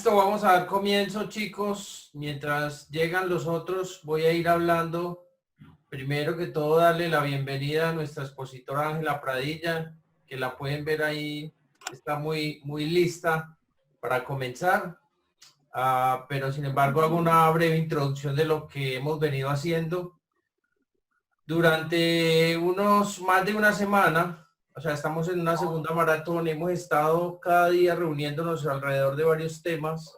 Listo, vamos a dar comienzo, chicos. Mientras llegan los otros, voy a ir hablando. Primero que todo, darle la bienvenida a nuestra expositora Ángela Pradilla, que la pueden ver ahí, está muy lista para comenzar. Pero sin embargo, hago una breve introducción de lo que hemos venido haciendo. Durante más de una semana, o sea, estamos en una segunda maratón, hemos estado cada día reuniéndonos alrededor de varios temas.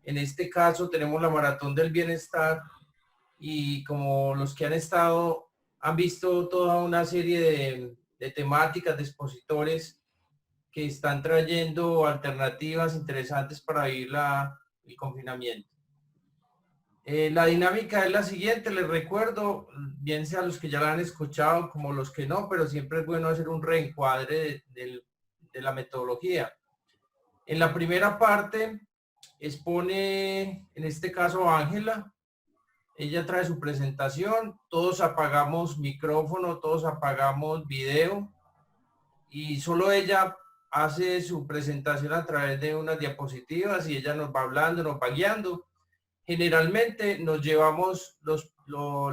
En este caso tenemos la maratón del bienestar y como los que han estado han visto toda una serie de temáticas, de expositores que están trayendo alternativas interesantes para vivir el confinamiento. La dinámica es la siguiente, les recuerdo, bien sea los que ya la han escuchado como los que no, pero siempre es bueno hacer un reencuadre de la metodología. En la primera parte expone, en este caso, Ángela. Ella trae su presentación, todos apagamos micrófono, todos apagamos video y solo ella hace su presentación a través de unas diapositivas y ella nos va hablando, nos va guiando. Generalmente nos llevamos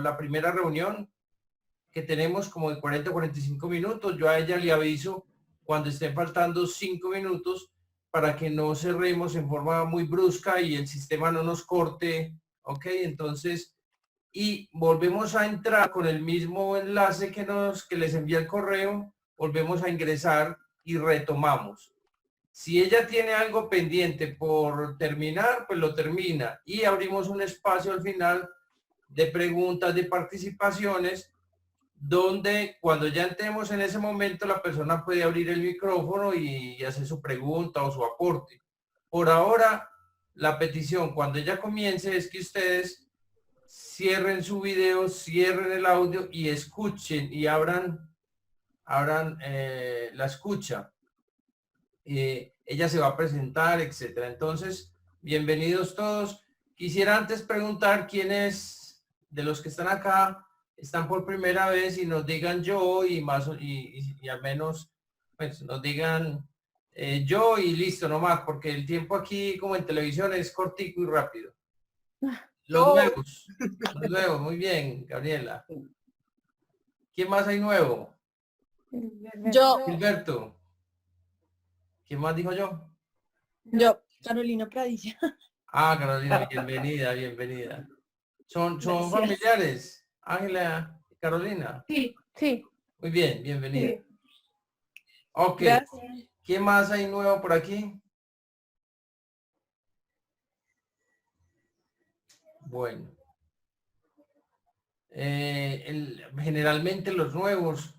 la primera reunión que tenemos como de 40 a 45 minutos. Yo a ella le aviso cuando estén faltando 5 minutos para que no cerremos en forma muy brusca y el sistema no nos corte. Ok, entonces, y volvemos a entrar con el mismo enlace que les envía el correo, volvemos a ingresar y retomamos. Si ella tiene algo pendiente por terminar, pues lo termina y abrimos un espacio al final de preguntas, de participaciones, donde cuando ya entremos en ese momento la persona puede abrir el micrófono y hacer su pregunta o su aporte. Por ahora, la petición cuando ella comience es que ustedes cierren su video, cierren el audio y escuchen y abran la escucha. Ella se va a presentar, etcétera. Entonces, bienvenidos todos. Quisiera antes preguntar quiénes de los que están acá están por primera vez y nos digan yo y al menos pues nos digan yo y listo nomás, porque el tiempo aquí como en televisión es cortico y rápido. Los nuevos, muy bien, Gabriela. ¿Quién más hay nuevo? Yo, Gilberto. ¿Quién más dijo yo? Carolina Pradilla. Carolina, bienvenida, bienvenida. ¿Son familiares? Ángela y Carolina. Sí, sí. Muy bien, bienvenida. Sí. Ok. Gracias. ¿Qué más hay nuevo por aquí? Bueno. Generalmente los nuevos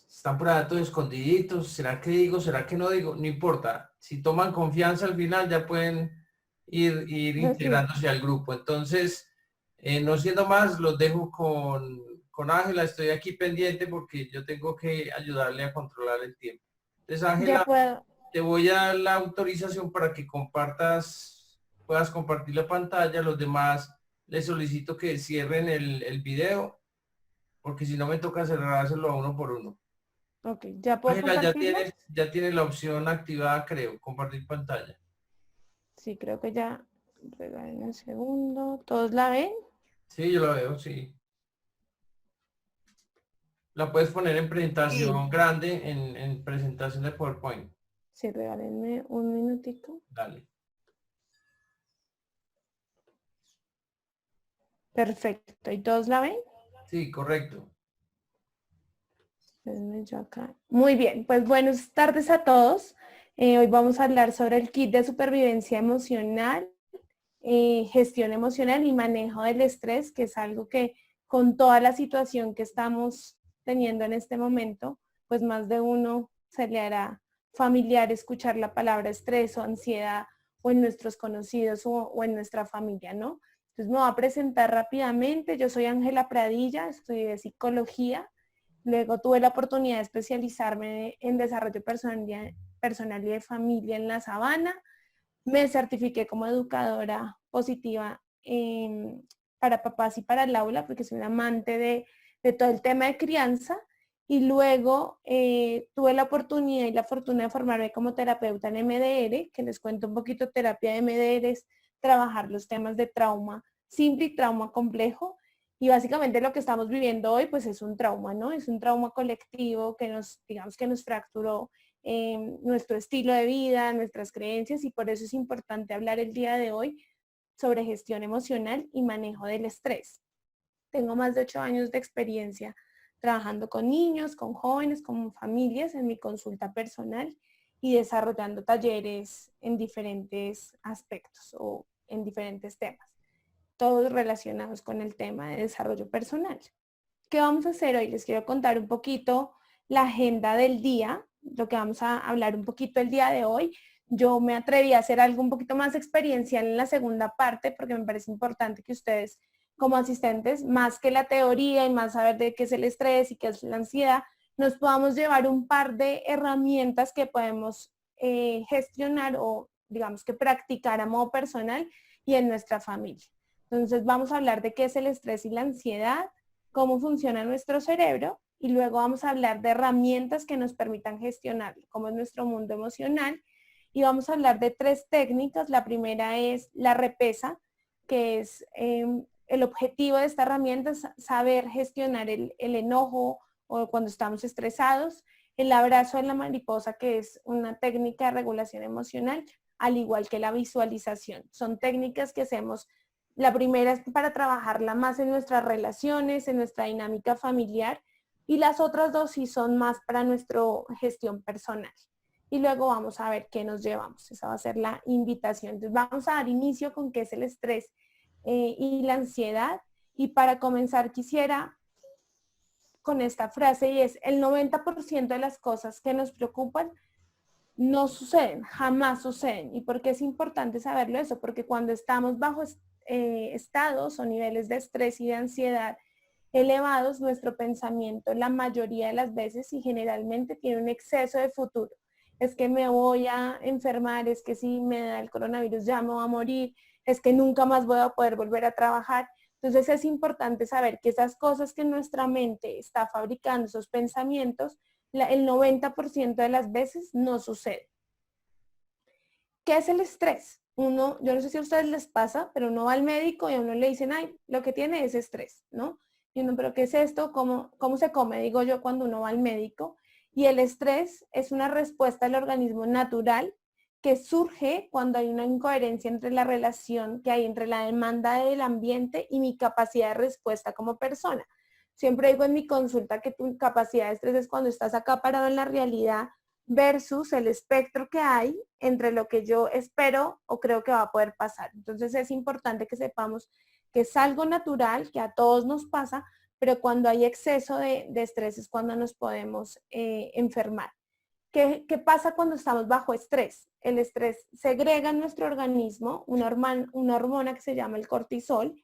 están por ahí todos escondiditos. ¿Será que digo? ¿Será que no digo? No importa. Si toman confianza al final ya pueden ir integrándose al grupo. Entonces, no siendo más, los dejo con Ángela. Estoy aquí pendiente porque yo tengo que ayudarle a controlar el tiempo. Entonces, Ángela, te voy a dar la autorización para que puedas compartir la pantalla. Los demás les solicito que cierren el video porque si no me toca cerrárselo a uno por uno. Ok, ¿ya puedo Ángela, compartirlo? ya tienes la opción activada, creo, compartir pantalla. Sí, creo que ya. Regalen un segundo. ¿Todos la ven? Sí, yo la veo, sí. La puedes poner en presentación grande, en presentación de PowerPoint. Sí, regálenme un minutito. Dale. Perfecto. ¿Y todos la ven? Sí, correcto. Espérenme yo acá. Muy bien, pues buenas tardes a todos. Hoy vamos a hablar sobre el kit de supervivencia emocional, gestión emocional y manejo del estrés, que es algo que con toda la situación que estamos teniendo en este momento, pues más de uno se le hará familiar escuchar la palabra estrés o ansiedad o en nuestros conocidos o en nuestra familia, ¿no? Entonces me voy a presentar rápidamente. Yo soy Ángela Pradilla, estudié psicología. Luego tuve la oportunidad de especializarme en desarrollo personal y de familia en La Sabana. Me certifiqué como educadora positiva para papás y para el aula, porque soy un amante de todo el tema de crianza. y luego tuve la oportunidad y la fortuna de formarme como terapeuta en MDR, que les cuento un poquito. Terapia de MDR es trabajar los temas de trauma simple y trauma complejo, y básicamente lo que estamos viviendo hoy pues es un trauma, ¿no? Es un trauma colectivo que digamos que nos fracturó nuestro estilo de vida, nuestras creencias, y por eso es importante hablar el día de hoy sobre gestión emocional y manejo del estrés. Tengo más de 8 años de experiencia trabajando con niños, con jóvenes, con familias en mi consulta personal y desarrollando talleres en diferentes aspectos o en diferentes temas, todos relacionados con el tema de desarrollo personal. ¿Qué vamos a hacer hoy? Les quiero contar un poquito la agenda del día, lo que vamos a hablar un poquito el día de hoy. Yo me atreví a hacer algo un poquito más experiencial en la segunda parte porque me parece importante que ustedes como asistentes, más que la teoría y más saber de qué es el estrés y qué es la ansiedad, nos podamos llevar un par de herramientas que podemos gestionar o digamos que practicar a modo personal y en nuestra familia. Entonces vamos a hablar de qué es el estrés y la ansiedad, cómo funciona nuestro cerebro, y luego vamos a hablar de herramientas que nos permitan gestionarlo, cómo es nuestro mundo emocional, y vamos a hablar de 3 técnicas. La primera es la repesa, que es el objetivo de esta herramienta es saber gestionar el enojo o cuando estamos estresados. El abrazo de la mariposa, que es una técnica de regulación emocional, al igual que la visualización. Son técnicas que hacemos. La primera es para trabajarla más en nuestras relaciones, en nuestra dinámica familiar, y las otras 2 sí son más para nuestra gestión personal. Y luego vamos a ver qué nos llevamos. Esa va a ser la invitación. Entonces vamos a dar inicio con qué es el estrés y la ansiedad. Y para comenzar quisiera con esta frase, y es: el 90% de las cosas que nos preocupan no suceden, jamás suceden. ¿Y por qué es importante saberlo eso? Porque cuando estamos bajo estados o niveles de estrés y de ansiedad elevados, nuestro pensamiento la mayoría de las veces y generalmente tiene un exceso de futuro. Es que me voy a enfermar, es que si me da el coronavirus ya me voy a morir, es que nunca más voy a poder volver a trabajar. Entonces es importante saber que esas cosas que nuestra mente está fabricando, esos pensamientos, el 90% de las veces no sucede. ¿Qué es el estrés? Yo no sé si a ustedes les pasa, pero uno va al médico y a uno le dicen, ay, lo que tiene es estrés, ¿no? Y uno, ¿pero qué es esto? ¿Cómo se come? Digo yo cuando uno va al médico. Y el estrés es una respuesta del organismo natural que surge cuando hay una incoherencia entre la relación que hay entre la demanda del ambiente y mi capacidad de respuesta como persona. Siempre digo en mi consulta que tu capacidad de estrés es cuando estás acá parado en la realidad versus el espectro que hay entre lo que yo espero o creo que va a poder pasar. Entonces es importante que sepamos que es algo natural, que a todos nos pasa, pero cuando hay exceso de estrés es cuando nos podemos enfermar. ¿Qué pasa cuando estamos bajo estrés? El estrés segrega en nuestro organismo una hormona que se llama el cortisol.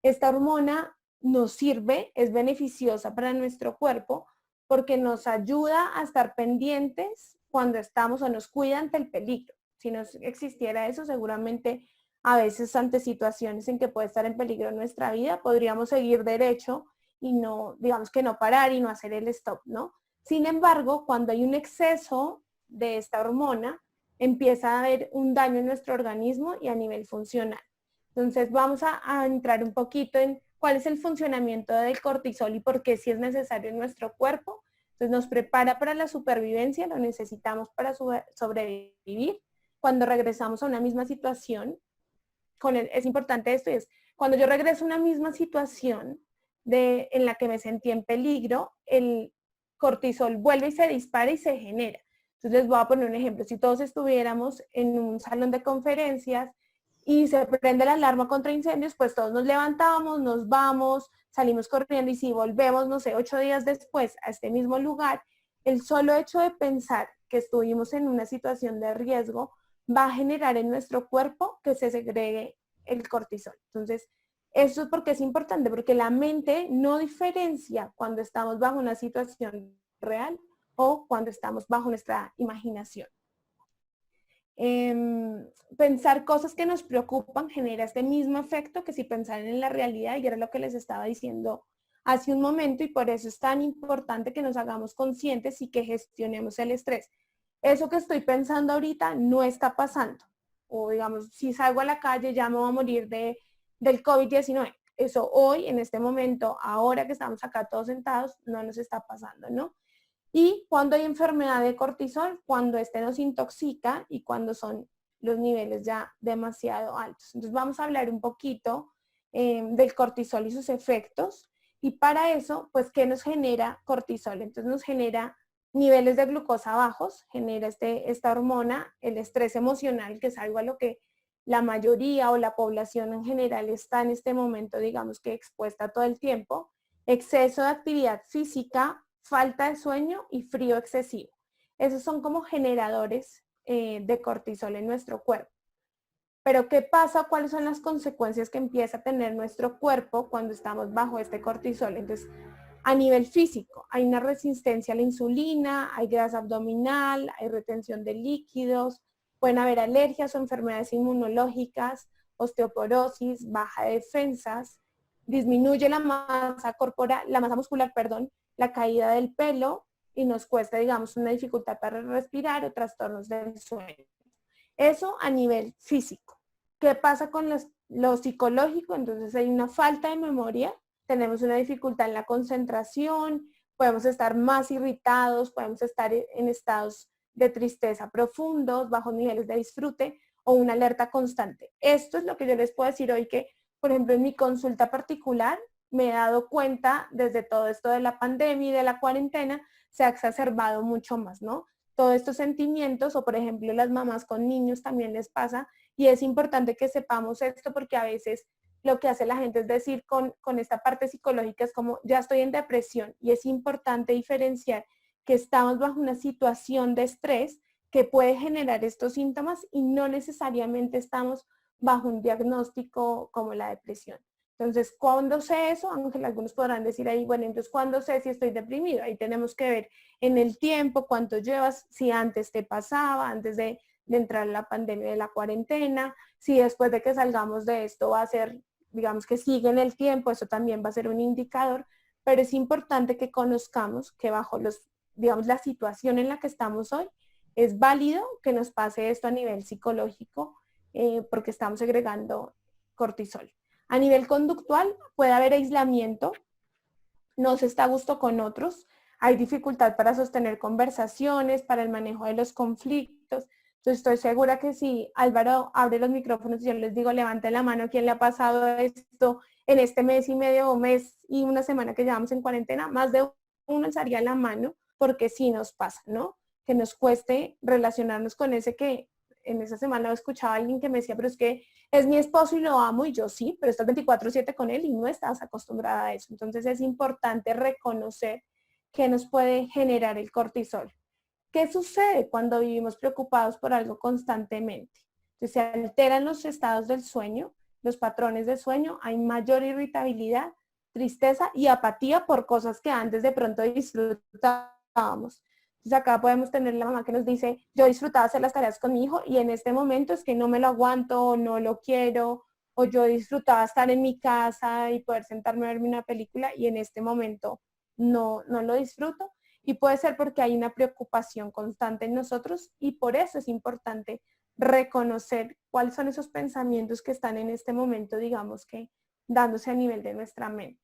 Esta hormona nos sirve, es beneficiosa para nuestro cuerpo porque nos ayuda a estar pendientes cuando estamos o nos cuida ante el peligro. Si no existiera eso, seguramente a veces ante situaciones en que puede estar en peligro nuestra vida, podríamos seguir derecho y no, digamos que no parar y no hacer el stop, ¿no? Sin embargo, cuando hay un exceso de esta hormona, empieza a haber un daño en nuestro organismo y a nivel funcional. Entonces vamos a entrar un poquito en cuál es el funcionamiento del cortisol y por qué si es necesario en nuestro cuerpo. Entonces nos prepara para la supervivencia, lo necesitamos para sobrevivir. Cuando regresamos a una misma situación, es importante esto, es cuando yo regreso a una misma situación en la que me sentí en peligro, el cortisol vuelve y se dispara y se genera. Entonces les voy a poner un ejemplo. Si todos estuviéramos en un salón de conferencias y se prende la alarma contra incendios, pues todos nos levantamos, nos vamos, salimos corriendo, y si volvemos, no sé, 8 días después a este mismo lugar, el solo hecho de pensar que estuvimos en una situación de riesgo va a generar en nuestro cuerpo que se segregue el cortisol. Entonces, eso es porque es importante, porque la mente no diferencia cuando estamos bajo una situación real o cuando estamos bajo nuestra imaginación. Pensar cosas que nos preocupan genera este mismo efecto que si pensaran en la realidad, y era lo que les estaba diciendo hace un momento y por eso es tan importante que nos hagamos conscientes y que gestionemos el estrés. Eso que estoy pensando ahorita no está pasando. O digamos, si salgo a la calle ya me voy a morir del COVID-19. Eso hoy, en este momento, ahora que estamos acá todos sentados, no nos está pasando, ¿no? Y cuando hay enfermedad de cortisol, cuando este nos intoxica y cuando son los niveles ya demasiado altos. Entonces vamos a hablar un poquito del cortisol y sus efectos. Y para eso, pues, ¿qué nos genera cortisol? Entonces nos genera niveles de glucosa bajos, genera esta hormona, el estrés emocional, que es algo a lo que la mayoría o la población en general está en este momento, digamos que expuesta todo el tiempo, exceso de actividad física, falta de sueño y frío excesivo. Esos son como generadores de cortisol en nuestro cuerpo. Pero ¿qué pasa? ¿Cuáles son las consecuencias que empieza a tener nuestro cuerpo cuando estamos bajo este cortisol? Entonces, a nivel físico, hay una resistencia a la insulina, hay grasa abdominal, hay retención de líquidos, pueden haber alergias o enfermedades inmunológicas, osteoporosis, baja de defensas, disminuye la masa corporal, la masa muscular, perdón, la caída del pelo y nos cuesta, digamos, una dificultad para respirar o trastornos del sueño. Eso a nivel físico. ¿Qué pasa con lo psicológico? Entonces hay una falta de memoria, tenemos una dificultad en la concentración, podemos estar más irritados, podemos estar en estados de tristeza profundos, bajos niveles de disfrute o una alerta constante. Esto es lo que yo les puedo decir hoy que, por ejemplo, en mi consulta particular me he dado cuenta desde todo esto de la pandemia y de la cuarentena, se ha exacerbado mucho más, ¿no? Todos estos sentimientos, o por ejemplo las mamás con niños también les pasa, y es importante que sepamos esto porque a veces lo que hace la gente es decir con esta parte psicológica es como ya estoy en depresión, y es importante diferenciar que estamos bajo una situación de estrés que puede generar estos síntomas y no necesariamente estamos bajo un diagnóstico como la depresión. Entonces, ¿cuándo sé eso? Ángel, algunos podrán decir ahí, bueno, entonces, ¿cuándo sé si estoy deprimido? Ahí tenemos que ver en el tiempo, cuánto llevas, si antes te pasaba, antes de entrar en la pandemia de la cuarentena, si después de que salgamos de esto va a ser, digamos que sigue en el tiempo, eso también va a ser un indicador, pero es importante que conozcamos que bajo digamos, la situación en la que estamos hoy, es válido que nos pase esto a nivel psicológico porque estamos segregando cortisol. A nivel conductual puede haber aislamiento, no se está a gusto con otros, hay dificultad para sostener conversaciones, para el manejo de los conflictos. Entonces estoy segura que si Álvaro abre los micrófonos y yo les digo, levanten la mano, ¿quién le ha pasado esto en este mes y medio o mes y una semana que llevamos en cuarentena? Más de uno alzaría la mano porque sí nos pasa, ¿no? Que nos cueste relacionarnos con ese que en esa semana escuchaba a alguien que me decía, pero es que es mi esposo y lo amo, y yo sí, pero estás 24/7 con él y no estás acostumbrada a eso. Entonces es importante reconocer que nos puede generar el cortisol. ¿Qué sucede cuando vivimos preocupados por algo constantemente? Entonces se alteran los estados del sueño, los patrones de sueño, hay mayor irritabilidad, tristeza y apatía por cosas que antes de pronto disfrutábamos. Entonces acá podemos tener la mamá que nos dice, yo disfrutaba hacer las tareas con mi hijo y en este momento es que no me lo aguanto, o no lo quiero, o yo disfrutaba estar en mi casa y poder sentarme a verme una película y en este momento no lo disfruto. Y puede ser porque hay una preocupación constante en nosotros y por eso es importante reconocer cuáles son esos pensamientos que están en este momento, digamos que dándose a nivel de nuestra mente.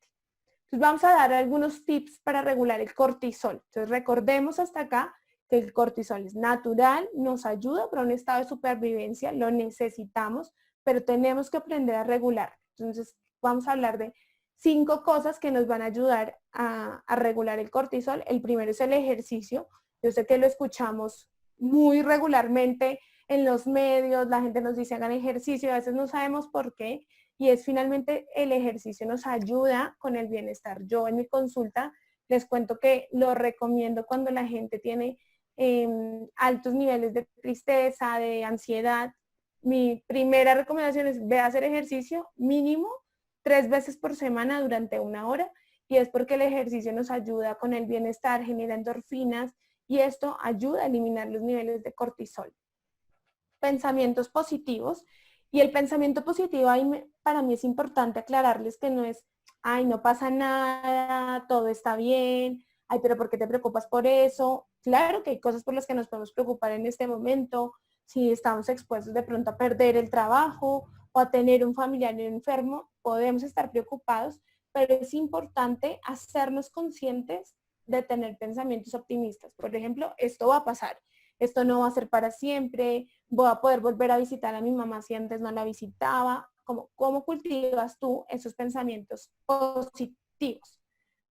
Entonces vamos a dar algunos tips para regular el cortisol. Entonces recordemos hasta acá que el cortisol es natural, nos ayuda para un estado de supervivencia, lo necesitamos, pero tenemos que aprender a regular. Entonces vamos a hablar de 5 cosas que nos van a ayudar a regular el cortisol. El primero es el ejercicio. Yo sé que lo escuchamos muy regularmente en los medios, la gente nos dice hagan ejercicio, a veces no sabemos por qué, y es finalmente el ejercicio nos ayuda con el bienestar. Yo en mi consulta les cuento que lo recomiendo cuando la gente tiene altos niveles de tristeza, de ansiedad. Mi primera recomendación es ve a hacer ejercicio mínimo 3 veces por semana durante 1 hora, y es porque el ejercicio nos ayuda con el bienestar, genera endorfinas y esto ayuda a eliminar los niveles de cortisol. Pensamientos positivos. Y el pensamiento positivo, para mí es importante aclararles que no es ay, no pasa nada, todo está bien, ay, pero ¿por qué te preocupas por eso? Claro que hay cosas por las que nos podemos preocupar en este momento, si estamos expuestos de pronto a perder el trabajo o a tener un familiar enfermo, podemos estar preocupados, pero es importante hacernos conscientes de tener pensamientos optimistas. Por ejemplo, esto va a pasar, esto no va a ser para siempre, voy a poder volver a visitar a mi mamá si antes no la visitaba. ¿Cómo cultivas tú esos pensamientos positivos?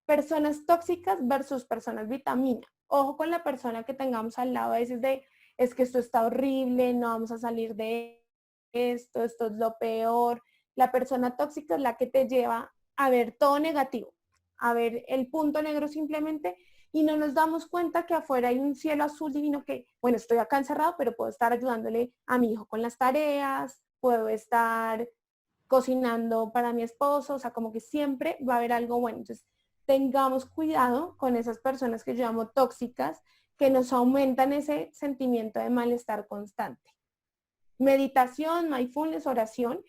Personas tóxicas versus personas vitamina. Ojo con la persona que tengamos al lado a veces de, es que esto está horrible, no vamos a salir de esto es lo peor. La persona tóxica es la que te lleva a ver todo negativo, a ver el punto negro simplemente y no nos damos cuenta que afuera hay un cielo azul divino que, bueno, estoy acá encerrado, pero puedo estar ayudándole a mi hijo con las tareas, puedo estar cocinando para mi esposo, o sea, como que siempre va a haber algo bueno. Entonces, tengamos cuidado con esas personas que yo llamo tóxicas, que nos aumentan ese sentimiento de malestar constante. Meditación, mindfulness, oración.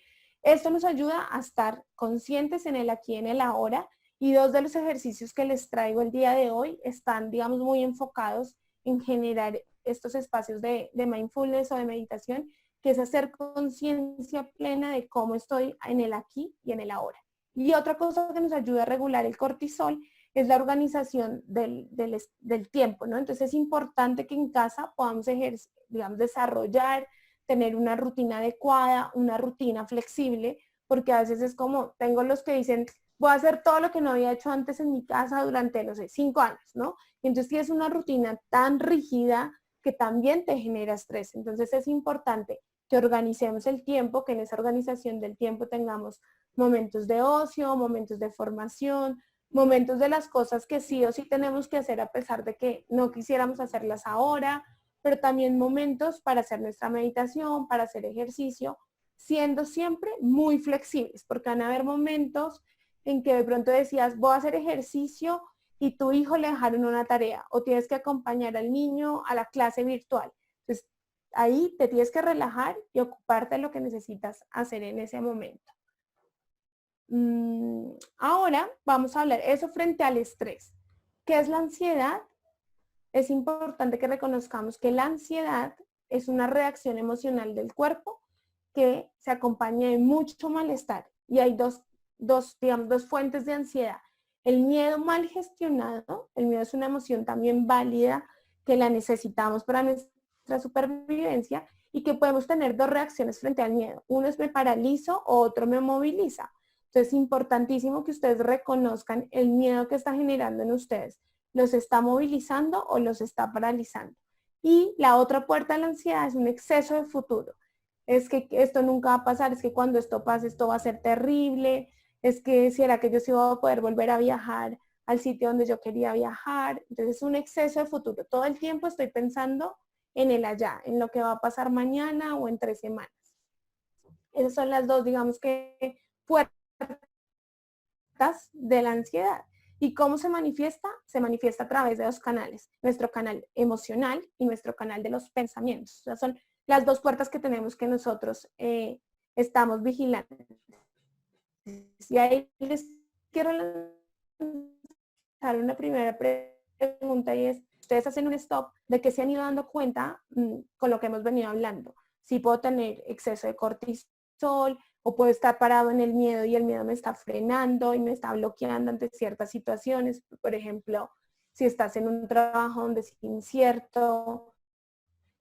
Esto nos ayuda a estar conscientes en el aquí y en el ahora. Y dos de los ejercicios que les traigo el día de hoy están, digamos, muy enfocados en generar estos espacios de mindfulness o de meditación, que es hacer conciencia plena de cómo estoy en el aquí y en el ahora. Y otra cosa que nos ayuda a regular el cortisol es la organización del tiempo, ¿no? Entonces es importante que en casa podamos digamos, desarrollar, tener una rutina adecuada, una rutina flexible, porque a veces es como, tengo los que dicen, voy a hacer todo lo que no había hecho antes en mi casa durante, no sé, 5 años, ¿no? Y entonces tienes una rutina tan rígida que también te genera estrés. Entonces es importante que organicemos el tiempo, que en esa organización del tiempo tengamos momentos de ocio, momentos de formación, momentos de las cosas que sí o sí tenemos que hacer a pesar de que no quisiéramos hacerlas ahora, pero también momentos para hacer nuestra meditación, para hacer ejercicio, siendo siempre muy flexibles, porque van a haber momentos en que de pronto decías, voy a hacer ejercicio y tu hijo le dejaron una tarea o tienes que acompañar al niño a la clase virtual. Entonces, ahí te tienes que relajar y ocuparte de lo que necesitas hacer en ese momento. Ahora vamos a hablar eso frente al estrés. ¿Qué es la ansiedad? Es importante que reconozcamos que la ansiedad es una reacción emocional del cuerpo que se acompaña de mucho malestar. Y hay digamos, dos fuentes de ansiedad. El miedo mal gestionado, el miedo es una emoción también válida que la necesitamos para nuestra supervivencia y que podemos tener dos reacciones frente al miedo. Uno es me paralizo o otro me moviliza. Entonces es importantísimo que ustedes reconozcan el miedo que está generando en ustedes. ¿Los está movilizando o los está paralizando? Y la otra puerta de la ansiedad es un exceso de futuro. Es que esto nunca va a pasar, es que cuando esto pase esto va a ser terrible, es que será que yo sí voy a poder volver a viajar al sitio donde yo quería viajar. Entonces es un exceso de futuro. Todo el tiempo estoy pensando en el allá, en lo que va a pasar mañana o en 3 semanas. Esas son las dos, digamos que, puertas de la ansiedad. ¿Y cómo se manifiesta? Se manifiesta a través de dos canales, nuestro canal emocional y nuestro canal de los pensamientos. O sea, son las dos puertas que tenemos que nosotros estamos vigilando. Y ahí les quiero lanzar una primera pregunta y es, ustedes hacen un stop de que se han ido dando cuenta con lo que hemos venido hablando. Si puedo tener exceso de cortisol o puedo estar parado en el miedo y el miedo me está frenando y me está bloqueando ante ciertas situaciones. Por ejemplo, si estás en un trabajo donde es incierto,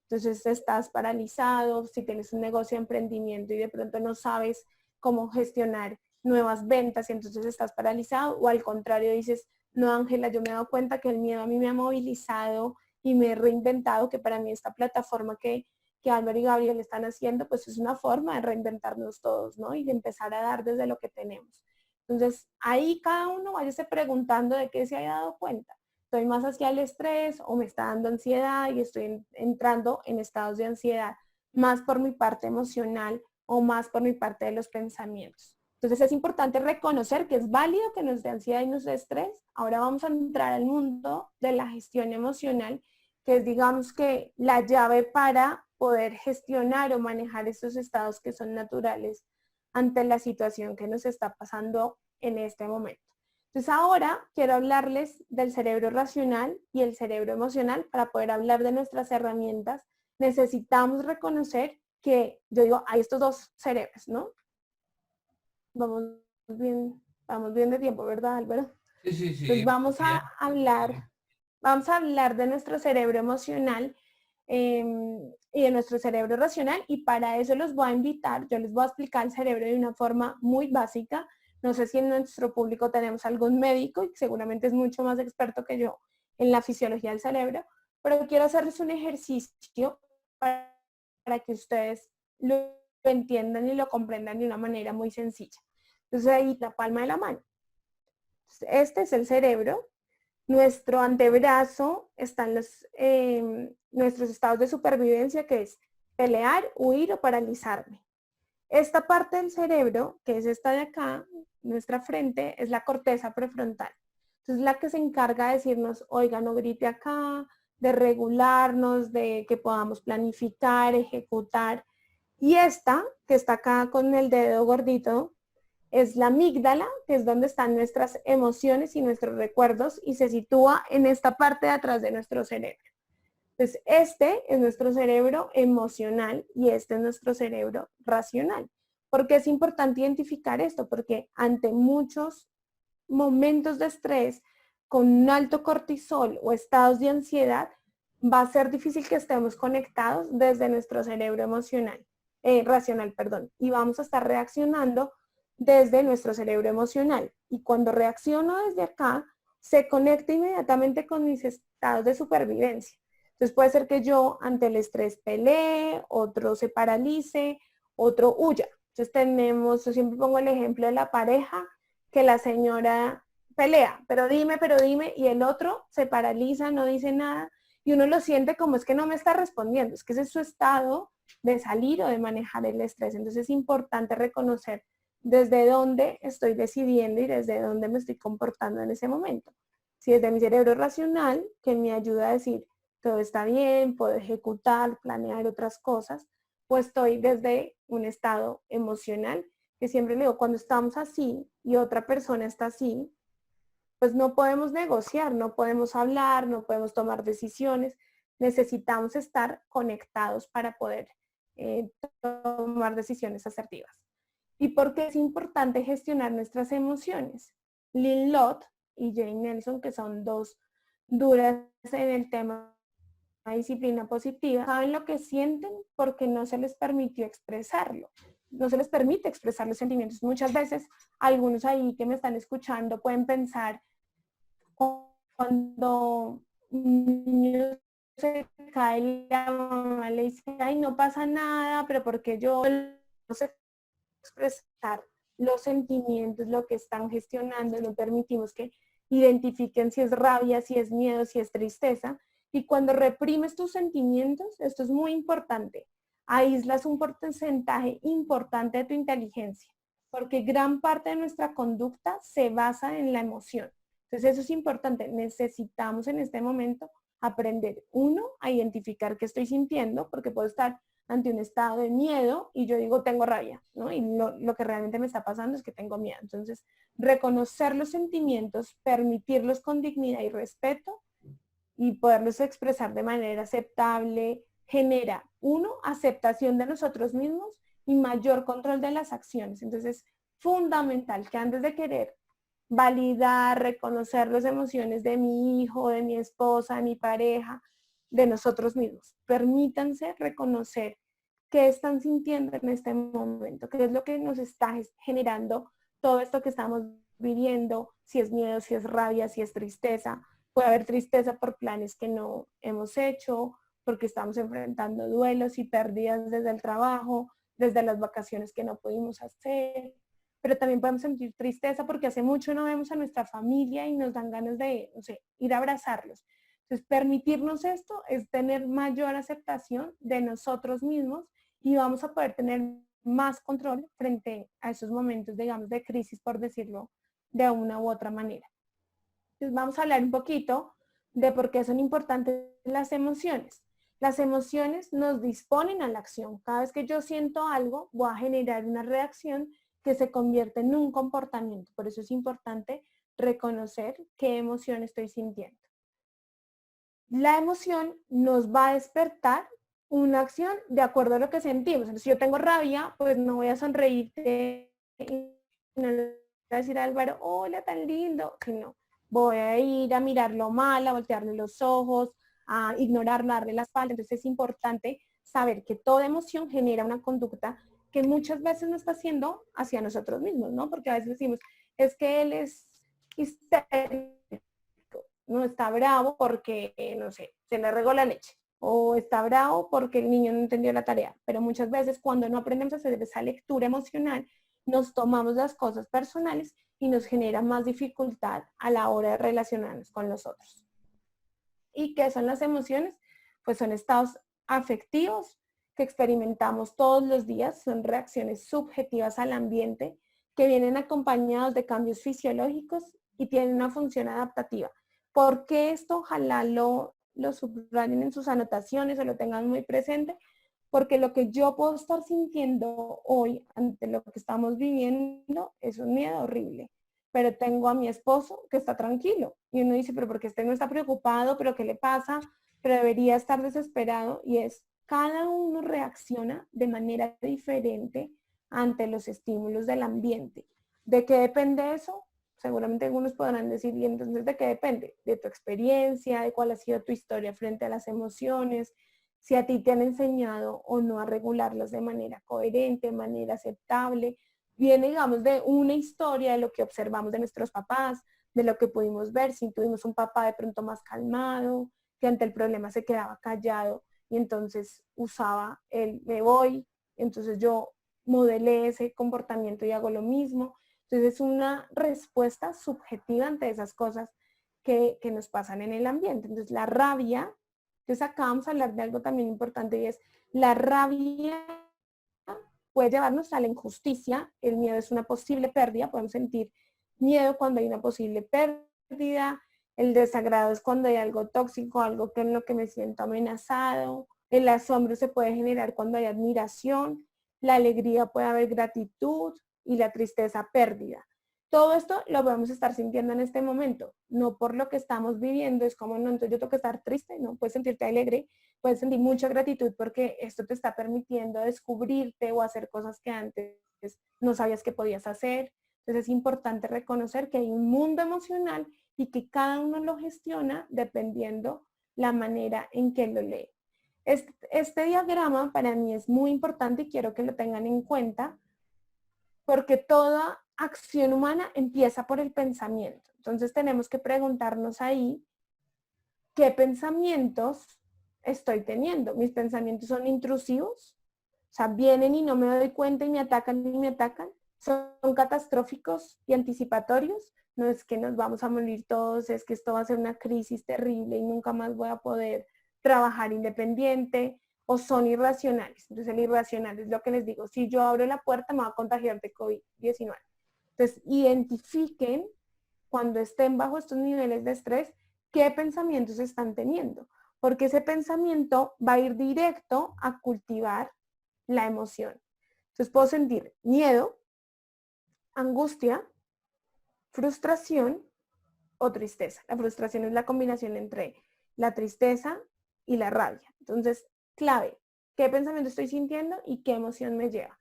entonces estás paralizado, si tienes un negocio de emprendimiento y de pronto no sabes cómo gestionar nuevas ventas y entonces estás paralizado, o al contrario dices, no Ángela, yo me he dado cuenta que el miedo a mí me ha movilizado y me he reinventado, que para mí esta plataforma que Álvaro y Gabriel están haciendo, pues es una forma de reinventarnos todos, ¿no? Y de empezar a dar desde lo que tenemos. Entonces, ahí cada uno váyase preguntando de qué se haya dado cuenta. ¿Estoy más hacia el estrés o me está dando ansiedad y estoy entrando en estados de ansiedad más por mi parte emocional o más por mi parte de los pensamientos? Entonces es importante reconocer que es válido que nos dé ansiedad y nos dé estrés. Ahora vamos a entrar al mundo de la gestión emocional, que es, digamos, que la llave para poder gestionar o manejar estos estados que son naturales ante la situación que nos está pasando en este momento. Entonces ahora quiero hablarles del cerebro racional y el cerebro emocional. Para poder hablar de nuestras herramientas, necesitamos reconocer que, yo digo, hay estos dos cerebros, ¿no? Vamos bien de tiempo, ¿verdad, Álvaro? Sí, sí, Entonces sí. Bien. vamos a hablar de nuestro cerebro emocional y de nuestro cerebro racional, y para eso los voy a invitar, yo les voy a explicar el cerebro de una forma muy básica. No sé si en nuestro público tenemos algún médico y seguramente es mucho más experto que yo en la fisiología del cerebro, pero quiero hacerles un ejercicio para que ustedes lo entiendan y lo comprendan de una manera muy sencilla. Entonces ahí la palma de la mano. Este es el cerebro. Nuestro antebrazo están nuestros estados de supervivencia, que es pelear, huir o paralizarme. Esta parte del cerebro, que es esta de acá, nuestra frente, es la corteza prefrontal. Entonces, la que se encarga de decirnos, oiga, no grite acá, de regularnos, de que podamos planificar, ejecutar. Y esta, que está acá con el dedo gordito, es la amígdala, que es donde están nuestras emociones y nuestros recuerdos, y se sitúa en esta parte de atrás de nuestro cerebro. Entonces, este es nuestro cerebro emocional y este es nuestro cerebro racional. ¿Por qué es importante identificar esto? Porque ante muchos momentos de estrés, con un alto cortisol o estados de ansiedad, va a ser difícil que estemos conectados desde nuestro cerebro racional, perdón, y vamos a estar reaccionando desde nuestro cerebro emocional. Y cuando reacciono desde acá, se conecta inmediatamente con mis estados de supervivencia. Entonces puede ser que yo ante el estrés pelee, otro se paralice, otro huya. Entonces yo siempre pongo el ejemplo de la pareja, que la señora pelea, pero dime, y el otro se paraliza, no dice nada, y uno lo siente como es que no me está respondiendo, es que ese es su estado de salir o de manejar el estrés. Entonces es importante reconocer desde dónde estoy decidiendo y desde dónde me estoy comportando en ese momento. Si es de mi cerebro racional, que me ayuda a decir, todo está bien, puedo ejecutar, planear otras cosas, pues estoy desde un estado emocional, que siempre le digo, cuando estamos así y otra persona está así, pues no podemos negociar, no podemos hablar, no podemos tomar decisiones, necesitamos estar conectados para poder tomar decisiones asertivas. ¿Y por qué es importante gestionar nuestras emociones? Lynn Lott y Jane Nelson, que son dos duras en el tema de disciplina positiva, saben lo que sienten porque no se les permitió expresarlo. No se les permite expresar los sentimientos. Muchas veces algunos ahí que me están escuchando pueden pensar, cuando un niño se cae, la mamá le dice, ay, no pasa nada, pero porque yo no sé expresar los sentimientos, lo que están gestionando, no permitimos que identifiquen si es rabia, si es miedo, si es tristeza. Y cuando reprimes tus sentimientos, esto es muy importante, aíslas un porcentaje importante de tu inteligencia, porque gran parte de nuestra conducta se basa en la emoción. Entonces eso es importante. Necesitamos en este momento aprender, uno, a identificar qué estoy sintiendo, porque puedo estar ante un estado de miedo y yo digo tengo rabia, ¿no? Y lo que realmente me está pasando es que tengo miedo. Entonces, reconocer los sentimientos, permitirlos con dignidad y respeto y poderlos expresar de manera aceptable, genera, uno, aceptación de nosotros mismos y mayor control de las acciones. Entonces, es fundamental que antes de querer validar, reconocer las emociones de mi hijo, de mi esposa, de mi pareja, de nosotros mismos. Permítanse reconocer qué están sintiendo en este momento, qué es lo que nos está generando todo esto que estamos viviendo, si es miedo, si es rabia, si es tristeza. Puede haber tristeza por planes que no hemos hecho, porque estamos enfrentando duelos y pérdidas desde el trabajo, desde las vacaciones que no pudimos hacer, pero también podemos sentir tristeza porque hace mucho no vemos a nuestra familia y nos dan ganas de, no sé, ir a abrazarlos. Entonces, permitirnos esto es tener mayor aceptación de nosotros mismos y vamos a poder tener más control frente a esos momentos, digamos, de crisis, por decirlo de una u otra manera. Entonces, vamos a hablar un poquito de por qué son importantes las emociones. Las emociones nos disponen a la acción. Cada vez que yo siento algo, voy a generar una reacción que se convierte en un comportamiento. Por eso es importante reconocer qué emoción estoy sintiendo. La emoción nos va a despertar una acción de acuerdo a lo que sentimos. Entonces, si yo tengo rabia, pues no voy a sonreírte y no le voy a decir a Álvaro, hola, tan lindo. No, voy a ir a mirarlo mal, a voltearle los ojos, a ignorarlo, a darle la espalda. Entonces es importante saber que toda emoción genera una conducta que muchas veces no está haciendo hacia nosotros mismos, ¿no? Porque a veces decimos, es que él es histérico, no está bravo porque, no sé, se le regó la leche o está bravo porque el niño no entendió la tarea. Pero muchas veces cuando no aprendemos a hacer esa lectura emocional, nos tomamos las cosas personales y nos genera más dificultad a la hora de relacionarnos con los otros. ¿Y qué son las emociones? Pues son estados afectivos que experimentamos todos los días, son reacciones subjetivas al ambiente que vienen acompañados de cambios fisiológicos y tienen una función adaptativa. ¿Por qué esto? Ojalá lo subrayen en sus anotaciones o lo tengan muy presente, porque lo que yo puedo estar sintiendo hoy ante lo que estamos viviendo es un miedo horrible, pero tengo a mi esposo que está tranquilo. Y uno dice, pero porque este no está preocupado, pero ¿qué le pasa? Pero debería estar desesperado. Y es, cada uno reacciona de manera diferente ante los estímulos del ambiente. ¿De qué depende eso? Seguramente algunos podrán decir, ¿y entonces de qué depende? De tu experiencia, de cuál ha sido tu historia frente a las emociones, si a ti te han enseñado o no a regularlas de manera coherente, de manera aceptable. Viene, digamos, de una historia de lo que observamos de nuestros papás, de lo que pudimos ver, si tuvimos un papá de pronto más calmado, que ante el problema se quedaba callado y entonces usaba el me voy, entonces yo modelé ese comportamiento y hago lo mismo. Entonces es una respuesta subjetiva ante esas cosas que nos pasan en el ambiente. Entonces la rabia, entonces acá vamos a hablar de algo también importante y es la rabia puede llevarnos a la injusticia, el miedo es una posible pérdida, podemos sentir miedo cuando hay una posible pérdida, el desagrado es cuando hay algo tóxico, algo en lo que me siento amenazado, el asombro se puede generar cuando hay admiración, la alegría puede haber gratitud y la tristeza pérdida. Todo esto lo podemos estar sintiendo en este momento, no por lo que estamos viviendo, es como, no, entonces yo tengo que estar triste, no, puedes sentirte alegre, puedes sentir mucha gratitud porque esto te está permitiendo descubrirte o hacer cosas que antes no sabías que podías hacer. Entonces es importante reconocer que hay un mundo emocional y que cada uno lo gestiona dependiendo la manera en que lo lee. Este diagrama para mí es muy importante y quiero que lo tengan en cuenta porque toda acción humana empieza por el pensamiento. Entonces tenemos que preguntarnos ahí qué pensamientos estoy teniendo. Mis pensamientos son intrusivos, o sea, vienen y no me doy cuenta y me atacan y me atacan. Son catastróficos y anticipatorios. No es que nos vamos a morir todos, es que esto va a ser una crisis terrible y nunca más voy a poder trabajar independiente, o son irracionales. Entonces el irracional es lo que les digo, si yo abro la puerta me va a contagiar de COVID-19. Entonces identifiquen cuando estén bajo estos niveles de estrés, qué pensamientos están teniendo, porque ese pensamiento va a ir directo a cultivar la emoción. Entonces puedo sentir miedo, angustia, frustración o tristeza. La frustración es la combinación entre la tristeza y la rabia. Entonces, clave, ¿qué pensamiento estoy sintiendo y qué emoción me lleva?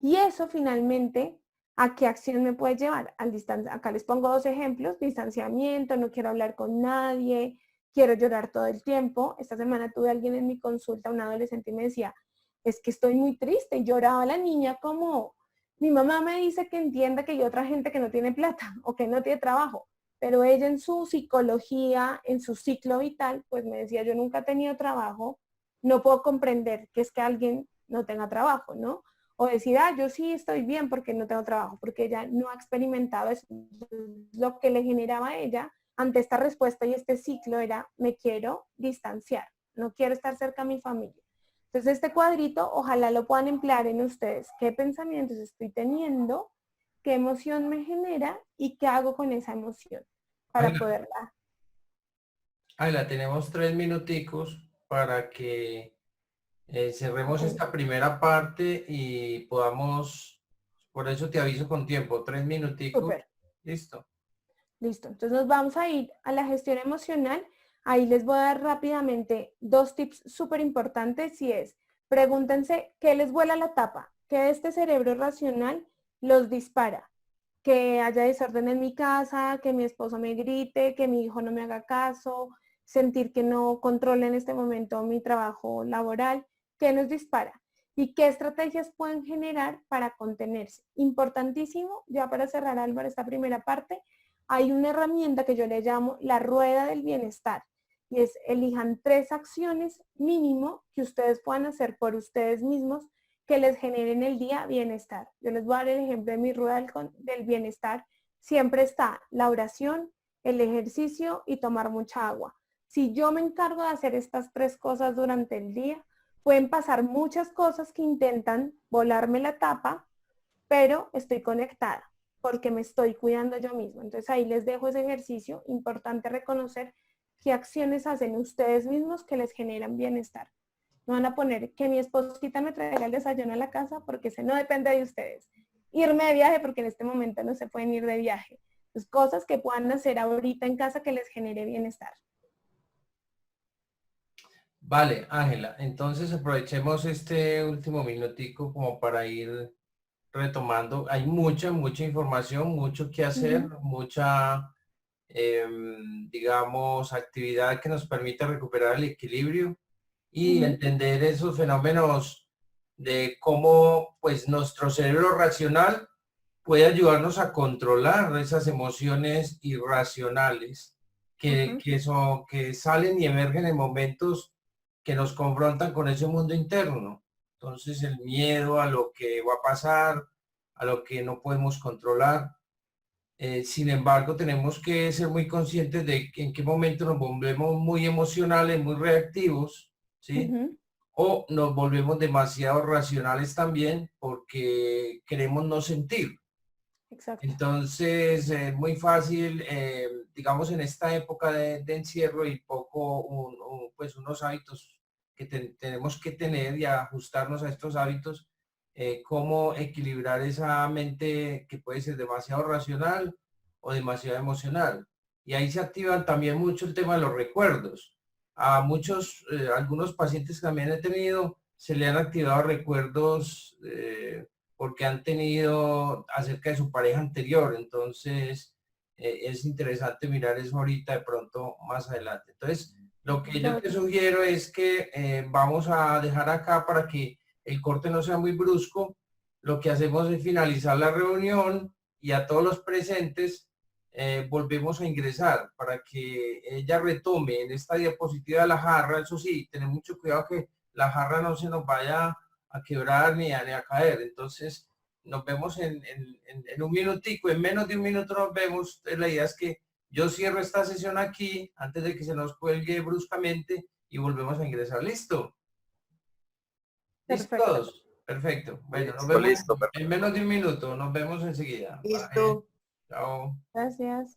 Y eso finalmente, ¿a qué acción me puede llevar? Acá les pongo dos ejemplos: distanciamiento, no quiero hablar con nadie, quiero llorar todo el tiempo. Esta semana tuve a alguien en mi consulta, un adolescente, y me decía, es que estoy muy triste, y lloraba la niña como, mi mamá me dice que entienda que hay otra gente que no tiene plata o que no tiene trabajo, pero ella en su psicología, en su ciclo vital, pues me decía, yo nunca he tenido trabajo, no puedo comprender que es que alguien no tenga trabajo, ¿no? O decir, yo sí estoy bien porque no tengo trabajo, porque ella no ha experimentado eso. Lo que le generaba a ella ante esta respuesta y este ciclo era, me quiero distanciar, no quiero estar cerca a mi familia. Entonces este cuadrito, ojalá lo puedan emplear en ustedes. ¿Qué pensamientos estoy teniendo? ¿Qué emoción me genera? ¿Y qué hago con esa emoción para Ayla, poderla? Ayla, tenemos 3 minuticos para que cerremos Ok. esta primera parte y podamos Por eso te aviso con tiempo, 3 minuticos. Súper. Listo. Listo, entonces nos vamos a ir a la gestión emocional. Ahí les voy a dar rápidamente 2 tips súper importantes y es, pregúntense qué les vuela la tapa, qué este cerebro racional los dispara, que haya desorden en mi casa, que mi esposo me grite, que mi hijo no me haga caso, sentir que no controle en este momento mi trabajo laboral, qué nos dispara y qué estrategias pueden generar para contenerse. Importantísimo, ya para cerrar, Álvaro, esta primera parte, hay una herramienta que yo le llamo la rueda del bienestar y es elijan 3 acciones mínimo que ustedes puedan hacer por ustedes mismos que les generen el día bienestar. Yo les voy a dar el ejemplo de mi rueda del bienestar. Siempre está la oración, el ejercicio y tomar mucha agua. Si yo me encargo de hacer estas 3 cosas durante el día, pueden pasar muchas cosas que intentan volarme la tapa, pero estoy conectada porque me estoy cuidando yo mismo. Entonces ahí les dejo ese ejercicio. Importante reconocer qué acciones hacen ustedes mismos que les generan bienestar. No van a poner que mi esposita me traiga el desayuno a la casa porque ese no depende de ustedes. Irme de viaje porque en este momento no se pueden ir de viaje. Pues cosas que puedan hacer ahorita en casa que les genere bienestar. Vale, Ángela, entonces aprovechemos este último minutico como para ir retomando. Hay mucha información, mucho que hacer, mucha, digamos, actividad que nos permite recuperar el equilibrio y entender esos fenómenos de cómo, pues, nuestro cerebro racional puede ayudarnos a controlar esas emociones irracionales que salen y emergen en momentos que nos confrontan con ese mundo interno. Entonces el miedo a lo que va a pasar, a lo que no podemos controlar. Sin embargo, tenemos que ser muy conscientes de en qué momento nos volvemos muy emocionales, muy reactivos, ¿sí? O nos volvemos demasiado racionales también porque queremos no sentir. Exacto. Entonces, es muy fácil, digamos, en esta época de encierro y poco, pues unos hábitos que tenemos que tener y ajustarnos a estos hábitos, cómo equilibrar esa mente que puede ser demasiado racional o demasiado emocional. Y ahí se activan también mucho el tema de los recuerdos. A muchos, algunos pacientes que también he tenido, se le han activado recuerdos porque han tenido acerca de su pareja anterior. Entonces, es interesante mirar eso ahorita de pronto más adelante. Entonces, lo que yo te sugiero es que vamos a dejar acá para que el corte no sea muy brusco. Lo que hacemos es finalizar la reunión y a todos los presentes volvemos a ingresar para que ella retome en esta diapositiva de la jarra. Eso sí, tener mucho cuidado que la jarra no se nos vaya a quebrar ni a caer. Entonces, nos vemos en un minutico, en menos de un minuto nos vemos. Entonces, la idea es que yo cierro esta sesión aquí antes de que se nos cuelgue bruscamente y volvemos a ingresar. ¿Listo? ¿Listo Perfecto. todos? Perfecto. Bueno, nos Listo, vemos listo, en menos de un minuto. Nos vemos enseguida. Vale. listo. Chao. Gracias.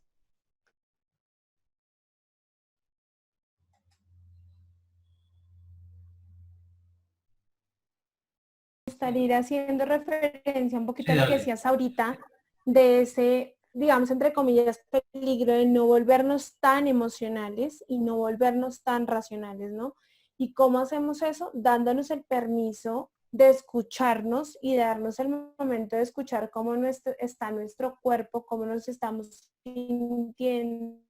Ir haciendo referencia un poquito Sí, a lo que dale. decías ahorita, de ese, digamos, entre comillas, peligro de no volvernos tan emocionales y no volvernos tan racionales, ¿no? ¿Y cómo hacemos eso? Dándonos el permiso de escucharnos y darnos el momento de escuchar cómo está nuestro cuerpo, cómo nos estamos sintiendo.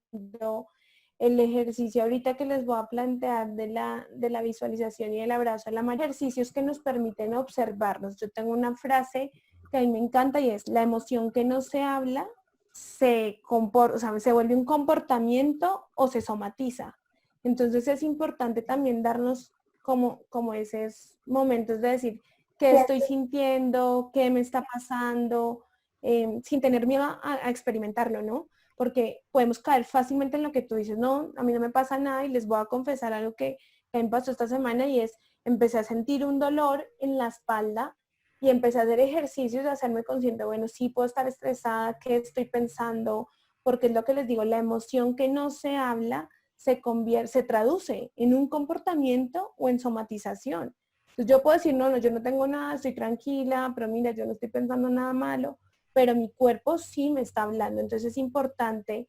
El ejercicio ahorita que les voy a plantear de la visualización y el abrazo a la mano, ejercicios que nos permiten observarnos. Yo tengo una frase que a mí me encanta y es, la emoción que no se habla se vuelve un comportamiento o se somatiza. Entonces es importante también darnos como esos momentos de decir qué estoy sintiendo, qué me está pasando, sin tener miedo a experimentarlo, ¿no? Porque podemos caer fácilmente en lo que tú dices, no, a mí no me pasa nada y les voy a confesar algo que me pasó esta semana y es, empecé a sentir un dolor en la espalda y empecé a hacer ejercicios de hacerme consciente, bueno, sí puedo estar estresada, qué estoy pensando, porque es lo que les digo, la emoción que no se habla se traduce en un comportamiento o en somatización. Entonces yo puedo decir, no, no, yo no tengo nada, estoy tranquila, pero mira, yo no estoy pensando nada malo, pero mi cuerpo sí me está hablando. Entonces es importante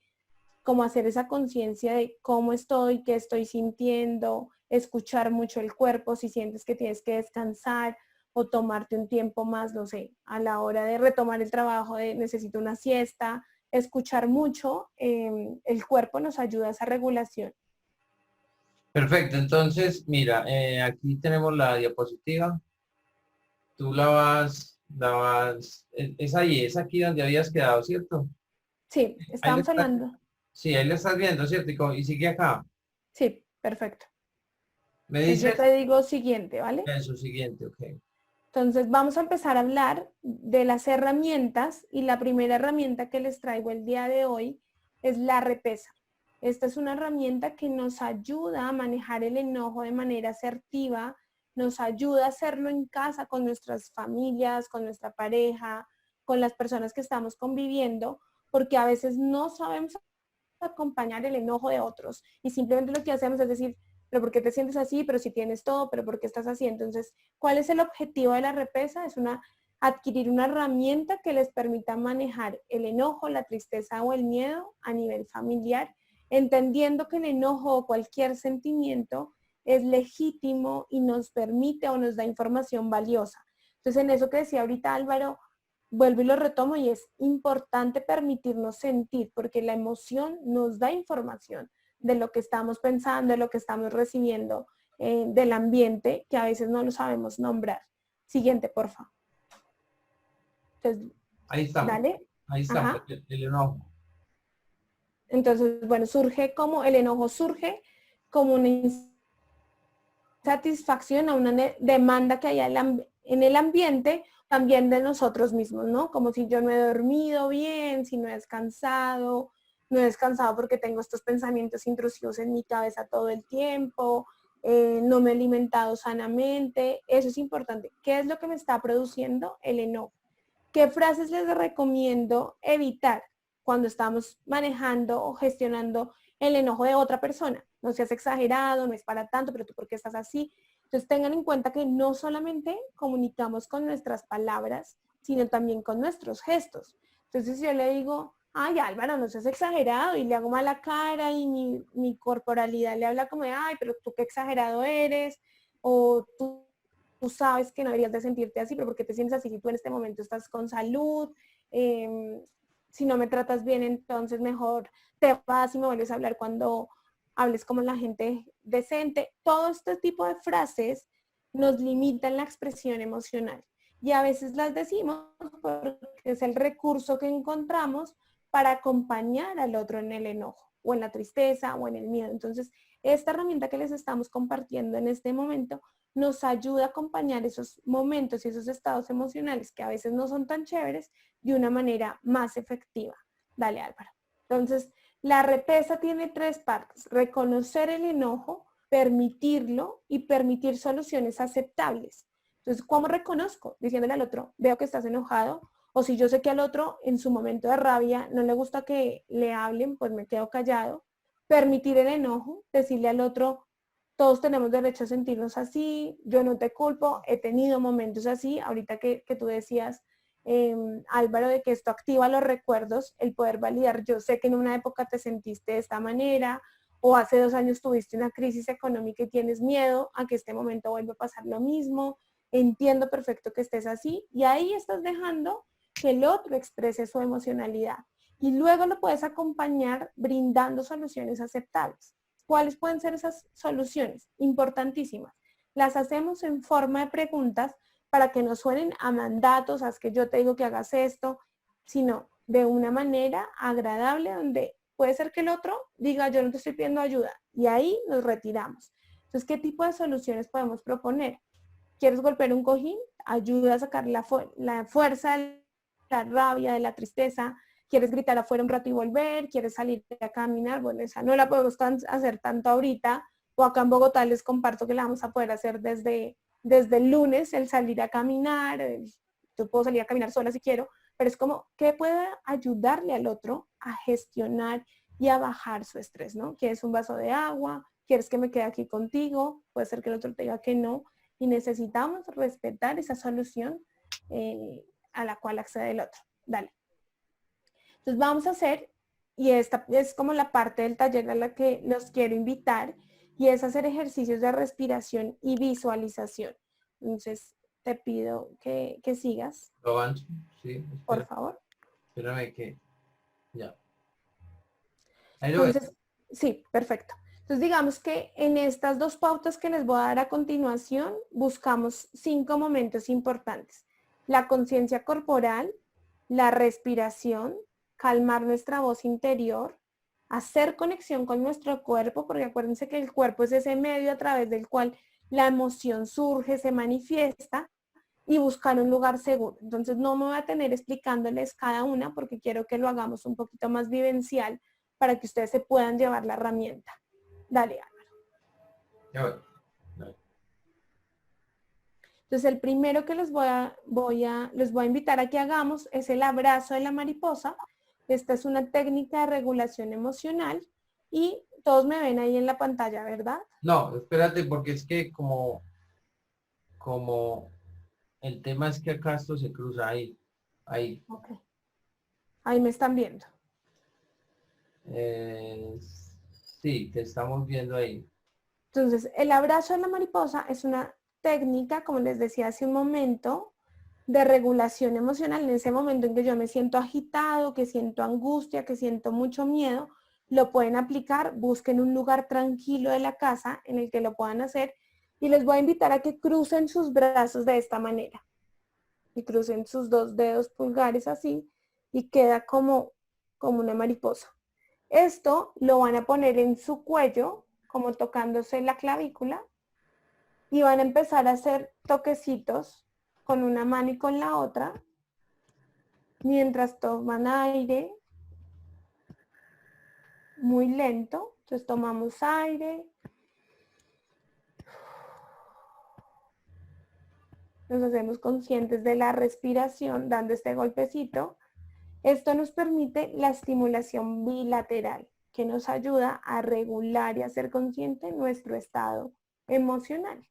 como hacer esa conciencia de cómo estoy, qué estoy sintiendo, escuchar mucho el cuerpo, si sientes que tienes que descansar o tomarte un tiempo más, no sé, a la hora de retomar el trabajo, de necesito una siesta, escuchar mucho, el cuerpo nos ayuda a esa regulación. Perfecto, entonces, mira, aquí tenemos la diapositiva. Tú es ahí, es aquí donde habías quedado, ¿cierto? Sí, Ahí le estábamos está, hablando. sí, ahí le estás viendo, ¿cierto? Y sigue acá. Sí, perfecto. Me Entonces yo dices te digo siguiente, ¿vale? eso siguiente, ok. Entonces vamos a empezar a hablar de las herramientas y la primera herramienta que les traigo el día de hoy es la repesa. Esta es una herramienta que nos ayuda a manejar el enojo de manera asertiva, nos ayuda a hacerlo en casa con nuestras familias, con nuestra pareja, con las personas que estamos conviviendo, porque a veces no sabemos acompañar el enojo de otros y simplemente lo que hacemos es decir, pero ¿por qué te sientes así? Pero si tienes todo, pero ¿por qué estás así? Entonces, ¿cuál es el objetivo de la repesa? Es adquirir una herramienta que les permita manejar el enojo, la tristeza o el miedo a nivel familiar, entendiendo que el enojo o cualquier sentimiento es legítimo y nos permite o nos da información valiosa. Entonces, en eso que decía ahorita Álvaro, vuelvo y lo retomo y es importante permitirnos sentir porque la emoción nos da información de lo que estamos pensando, de lo que estamos recibiendo, del ambiente que a veces no lo sabemos nombrar. Siguiente, porfa. Entonces, Ahí estamos, dale. ahí estamos, Ajá. el enojo. Entonces, bueno, el enojo surge como una satisfacción a una demanda que hay en el ambiente, también de nosotros mismos, ¿no? Como si yo no he dormido bien, si no he descansado, no he descansado porque tengo estos pensamientos intrusivos en mi cabeza todo el tiempo, no me he alimentado sanamente, eso es importante. ¿Qué es lo que me está produciendo el enojo? ¿Qué frases les recomiendo evitar cuando estamos manejando o gestionando el enojo de otra persona? No seas exagerado, no es para tanto, pero tú por qué estás así. Entonces tengan en cuenta que no solamente comunicamos con nuestras palabras, sino también con nuestros gestos. Entonces si yo le digo, ay Álvaro, no seas exagerado y le hago mala cara y mi corporalidad le habla como de, ay, pero tú qué exagerado eres, o tú sabes que no deberías de sentirte así, pero ¿por qué te sientes así si tú en este momento estás con salud? Si no me tratas bien, entonces mejor te vas y me vuelves a hablar cuando hables como la gente decente. Todo este tipo de frases nos limitan la expresión emocional y a veces las decimos porque es el recurso que encontramos para acompañar al otro en el enojo o en la tristeza o en el miedo. Entonces, esta herramienta que les estamos compartiendo en este momento nos ayuda a acompañar esos momentos y esos estados emocionales que a veces no son tan chéveres de una manera más efectiva. Dale, Álvaro. Entonces, la repesa tiene tres partes: reconocer el enojo, permitirlo y permitir soluciones aceptables. Entonces, ¿cómo reconozco? Diciéndole al otro, veo que estás enojado, o si yo sé que al otro en su momento de rabia no le gusta que le hablen, pues me quedo callado. Permitir el enojo, decirle al otro, todos tenemos derecho a sentirnos así, yo no te culpo, he tenido momentos así, ahorita que tú decías, Álvaro, de que esto activa los recuerdos, el poder validar, yo sé que en una época te sentiste de esta manera, o hace 2 años tuviste una crisis económica y tienes miedo a que este momento vuelva a pasar lo mismo, entiendo perfecto que estés así, y ahí estás dejando que el otro exprese su emocionalidad. Y luego lo puedes acompañar brindando soluciones aceptables. ¿Cuáles pueden ser esas soluciones? Importantísimas. Las hacemos en forma de preguntas para que no suenen a mandatos, haz que yo te digo que hagas esto, sino de una manera agradable donde puede ser que el otro diga yo no te estoy pidiendo ayuda y ahí nos retiramos. Entonces, ¿qué tipo de soluciones podemos proponer? ¿Quieres golpear un cojín? Ayuda a sacar la fuerza, la rabia, de la tristeza. ¿Quieres gritar afuera un rato y volver? ¿Quieres salir a caminar? Bueno, esa no la podemos hacer tanto ahorita. O acá en Bogotá les comparto que la vamos a poder hacer desde el lunes, el salir a caminar. Yo puedo salir a caminar sola si quiero, pero es como, ¿qué puede ayudarle al otro a gestionar y a bajar su estrés, ¿no? ¿Quieres un vaso de agua? ¿Quieres que me quede aquí contigo? Puede ser que el otro te diga que no. y necesitamos respetar esa solución a la cual accede el otro. Dale. Entonces vamos a hacer, y esta es como la parte del taller a la que los quiero invitar, y es hacer ejercicios de respiración y visualización. Entonces te pido que sigas, ¿Lo avanzo? Sí, por espera, favor. espérame que ya. Ahí lo ves. Entonces, sí, perfecto. Entonces, digamos que en estas dos pautas que les voy a dar a continuación, buscamos 5 momentos importantes. La conciencia corporal, la respiración, calmar nuestra voz interior, hacer conexión con nuestro cuerpo, porque acuérdense que el cuerpo es ese medio a través del cual la emoción surge, se manifiesta, y buscar un lugar seguro. Entonces, no me voy a tener explicándoles cada una porque quiero que lo hagamos un poquito más vivencial para que ustedes se puedan llevar la herramienta. Dale, Álvaro. Ya voy. Dale. Entonces, el primero que les voy a invitar a que hagamos es el abrazo de la mariposa. Esta es una técnica de regulación emocional y todos me ven ahí en la pantalla, ¿verdad? No, espérate, porque es que como el tema es que acá esto se cruza ahí. Ahí. Ok. Ahí me están viendo. Eh, sí, te estamos viendo ahí. Entonces, el abrazo de la mariposa es una técnica, como les decía hace un momento, de regulación emocional. En ese momento en que yo me siento agitado, que siento angustia, que siento mucho miedo, lo pueden aplicar, busquen un lugar tranquilo de la casa en el que lo puedan hacer y les voy a invitar a que crucen sus brazos de esta manera y crucen sus 2 dedos pulgares así y queda como una mariposa. Esto lo van a poner en su cuello, como tocándose la clavícula, y van a empezar a hacer toquecitos con una mano y con la otra, mientras toman aire, muy lento. Entonces tomamos aire, nos hacemos conscientes de la respiración, dando este golpecito. Esto nos permite la estimulación bilateral, que nos ayuda a regular y a ser consciente nuestro estado emocional.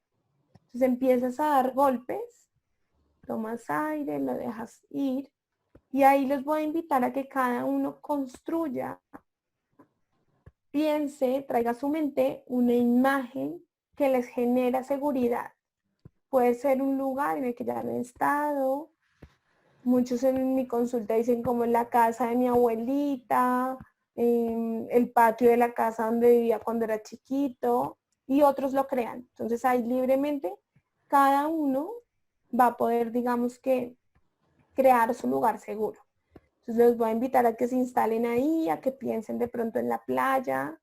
Entonces empiezas a dar golpes, tomas aire, lo dejas ir y ahí les voy a invitar a que cada uno construya, piense, traiga a su mente una imagen que les genera seguridad. Puede ser un lugar en el que ya han estado. Muchos en mi consulta dicen como la casa de mi abuelita, el patio de la casa donde vivía cuando era chiquito, y otros lo crean. Entonces ahí libremente cada uno va a poder, digamos que, crear su lugar seguro. Entonces los voy a invitar a que se instalen ahí, a que piensen de pronto en la playa.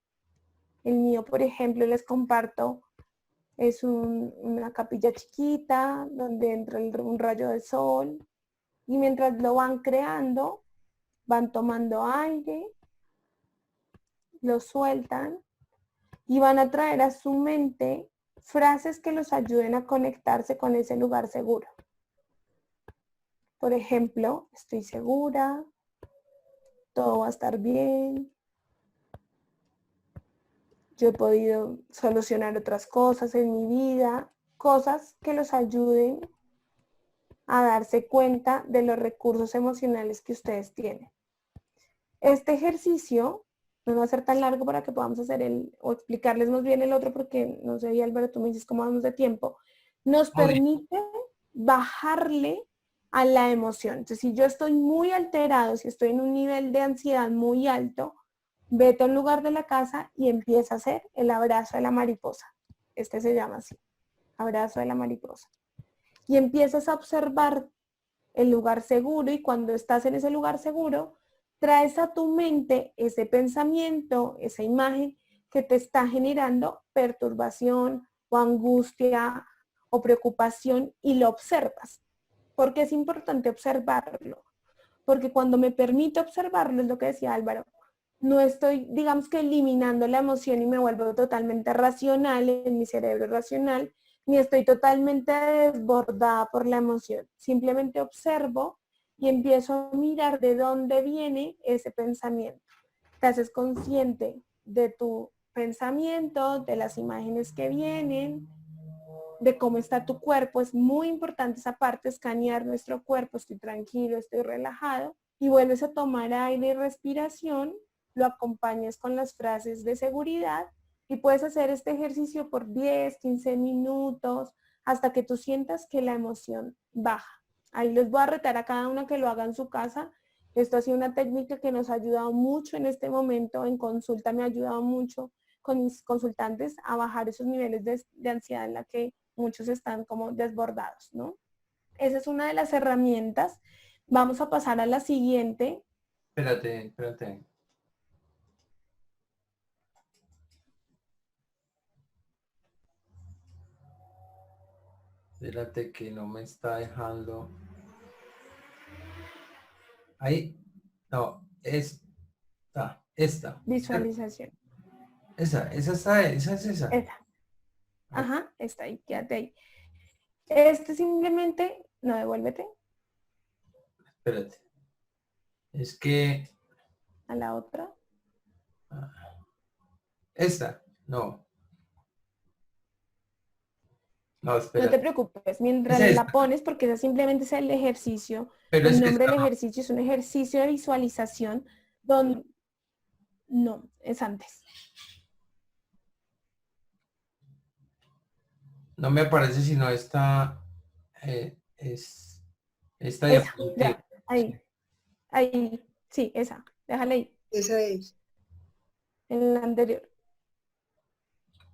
El mío, por ejemplo, les comparto, es una capilla chiquita donde entra un rayo de sol. Y mientras lo van creando, van tomando aire, lo sueltan y van a traer a su mente frases que los ayuden a conectarse con ese lugar seguro. Por ejemplo, estoy segura, todo va a estar bien, yo he podido solucionar otras cosas en mi vida, cosas que los ayuden a darse cuenta de los recursos emocionales que ustedes tienen. Este ejercicio no va a ser tan largo para que podamos hacer o explicarles más bien el otro, porque no sé, y Álvaro, tú me dices cómo vamos de tiempo. Nos permite bajarle a la emoción. Entonces, si yo estoy muy alterado, si estoy en un nivel de ansiedad muy alto, vete a un lugar de la casa y empieza a hacer el abrazo de la mariposa. Este se llama así, abrazo de la mariposa. Y empiezas a observar el lugar seguro y cuando estás en ese lugar seguro, traes a tu mente ese pensamiento, esa imagen que te está generando perturbación o angustia o preocupación y lo observas. Porque es importante observarlo. Porque cuando me permito observarlo, es lo que decía Álvaro, no estoy, digamos que eliminando la emoción y me vuelvo totalmente racional en mi cerebro racional, ni estoy totalmente desbordada por la emoción. Simplemente observo y empiezo a mirar de dónde viene ese pensamiento. Te haces consciente de tu pensamiento, de las imágenes que vienen de cómo está tu cuerpo. Es muy importante esa parte, escanear nuestro cuerpo, estoy tranquilo, estoy relajado, y vuelves a tomar aire y respiración, lo acompañas con las frases de seguridad y puedes hacer este ejercicio por 10, 15 minutos hasta que tú sientas que la emoción baja. Ahí les voy a retar a cada uno que lo haga en su casa. Esto ha sido una técnica que nos ha ayudado mucho en este momento, en consulta me ha ayudado mucho con mis consultantes a bajar esos niveles de ansiedad en la que muchos están como desbordados, ¿no? Esa es una de las herramientas. Vamos a pasar a la siguiente. Espérate, espérate. Espérate que no me está dejando. Ahí. No, esta. Visualización. Esa es esa. Esa. Ajá, está ahí, quédate ahí. Este simplemente, no, devuélvete Espérate. Es que a la otra. esta, no. No, No te espérate. preocupes, Es mientras la esta, pones, porque esa simplemente es el ejercicio. pero es El que nombre esta del no. ejercicio es un ejercicio de visualización donde, no, es antes. No me aparece sino es esta Esa, diapositiva. ya, ahí, sí, esa, déjala ahí, Esa es. en la anterior.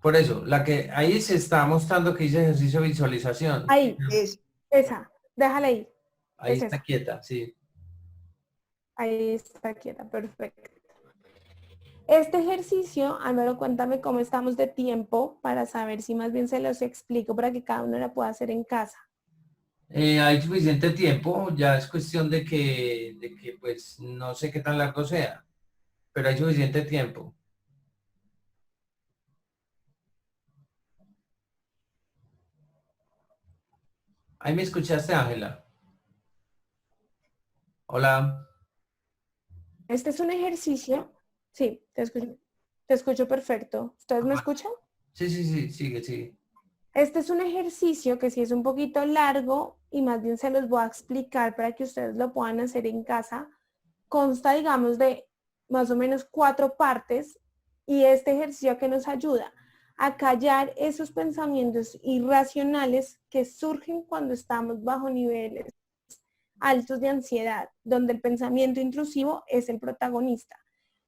Por eso, la que ahí se está mostrando que dice ejercicio de visualización. Ahí, Es. esa, déjala ahí, Ahí es está esa, quieta, sí. ahí está quieta, perfecto. Este ejercicio, Álvaro, cuéntame cómo estamos de tiempo para saber si más bien se los explico para que cada uno la pueda hacer en casa. Hay suficiente tiempo, ya es cuestión de que pues no sé qué tan largo sea, pero hay suficiente tiempo. Ahí me escuchaste, Ángela. Hola. Este es un ejercicio, sí, te escucho perfecto. ¿Ustedes me escuchan? Sí, sí, sí, sigue, sigue. Este es un ejercicio que sí es un poquito largo y más bien se los voy a explicar para que ustedes lo puedan hacer en casa. Consta, digamos, de más o menos 4 partes y este ejercicio que nos ayuda a callar esos pensamientos irracionales que surgen cuando estamos bajo niveles altos de ansiedad, donde el pensamiento intrusivo es el protagonista.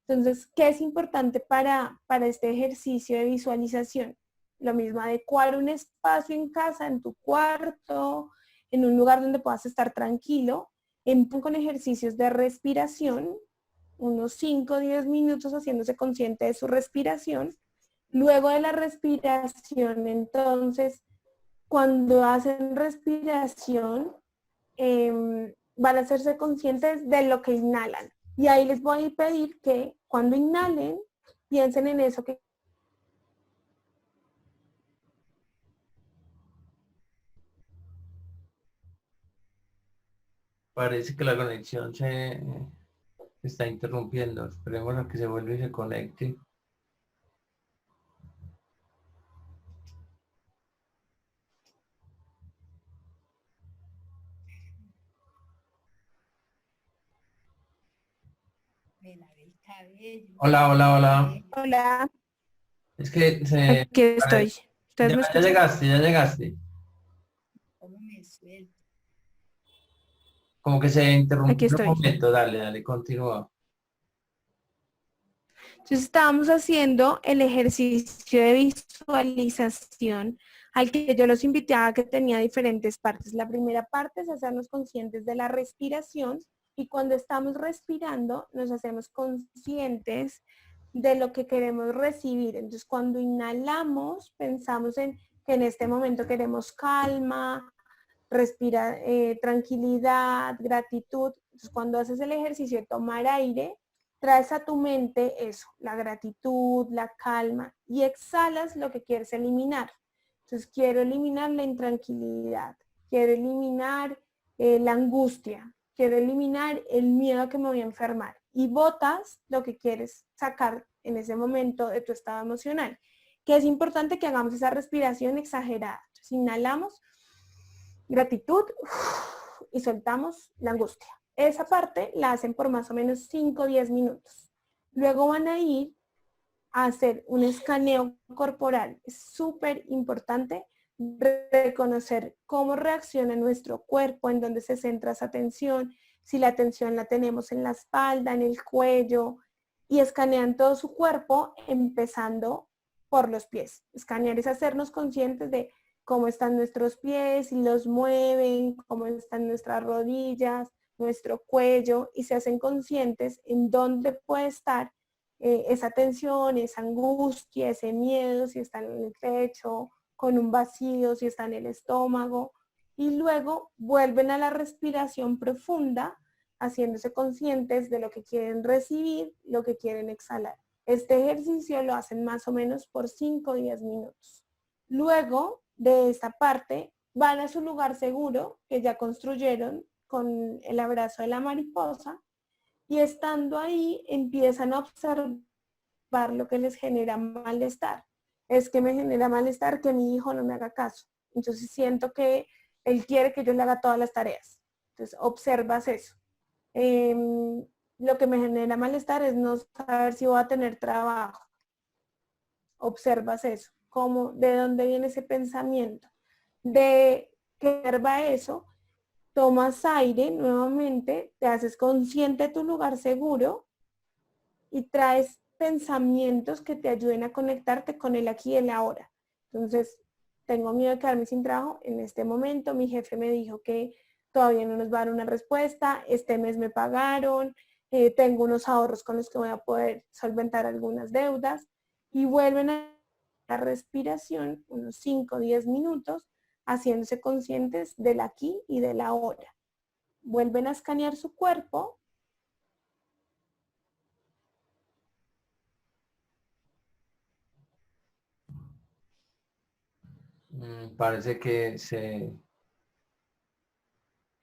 Entonces, ¿qué es importante para este ejercicio de visualización? Lo mismo, adecuar un espacio en casa, en tu cuarto, en un lugar donde puedas estar tranquilo, con ejercicios de respiración, unos 5 o 10 minutos haciéndose consciente de su respiración. Luego de la respiración, entonces, cuando hacen respiración, van a hacerse conscientes de lo que inhalan. Y ahí les voy a pedir que cuando inhalen, piensen en eso que Parece que la conexión se está interrumpiendo. Esperemos a que se vuelva y se conecte. Me lavé el cabello. Hola, hola, hola. hola, Es que aquí estoy. ¿Ustedes me ya escuchan? llegaste, ya llegaste. ¿Cómo me suelto? Como que se Aquí interrumpió un estoy. momento. Dale, dale, continúa. Entonces estábamos haciendo el ejercicio de visualización al que yo los invité a que tenía diferentes partes. La primera parte es hacernos conscientes de la respiración y cuando estamos respirando nos hacemos conscientes de lo que queremos recibir. Entonces cuando inhalamos pensamos en que en este momento queremos calma, tranquilidad, gratitud. Entonces cuando haces el ejercicio de tomar aire, traes a tu mente eso, la gratitud, la calma y exhalas lo que quieres eliminar. Entonces quiero eliminar la intranquilidad, quiero eliminar la angustia, quiero eliminar el miedo a que me voy a enfermar y botas lo que quieres sacar en ese momento de tu estado emocional. Que es importante que hagamos esa respiración exagerada. Entonces, inhalamos gratitud y soltamos la angustia. Esa parte la hacen por más o menos 5 o 10 minutos. Luego van a ir a hacer un escaneo corporal. Es súper importante reconocer cómo reacciona nuestro cuerpo, en dónde se centra esa tensión, si la tensión la tenemos en la espalda, en el cuello, y escanean todo su cuerpo empezando por los pies. Escanear es hacernos conscientes de cómo están nuestros pies, si los mueven, cómo están nuestras rodillas, nuestro cuello, y se hacen conscientes en dónde puede estar esa tensión, esa angustia, ese miedo, si está en el pecho, con un vacío, si está en el estómago. Y luego vuelven a la respiración profunda, haciéndose conscientes de lo que quieren recibir, lo que quieren exhalar. Este ejercicio lo hacen más o menos por 5 o 10 minutos. Luego de esta parte, van a su lugar seguro que ya construyeron con el abrazo de la mariposa, y estando ahí empiezan a observar lo que les genera malestar. Es que me genera malestar que mi hijo no me haga caso. Entonces siento que él quiere que yo le haga todas las tareas. Entonces observas eso. Lo que me genera malestar es no saber si voy a tener trabajo. Observas eso. ¿Cómo, de dónde viene ese pensamiento? De que observa eso, tomas aire nuevamente, te haces consciente de tu lugar seguro y traes pensamientos que te ayuden a conectarte con el aquí y el ahora. Entonces, tengo miedo de quedarme sin trabajo en este momento. Mi jefe me dijo que todavía no nos va a dar una respuesta. Este mes me pagaron. Tengo unos ahorros con los que voy a poder solventar algunas deudas. Y vuelven a la respiración unos 5 o 10 minutos, haciéndose conscientes del aquí y del ahora. Vuelven a escanear su cuerpo. Parece que se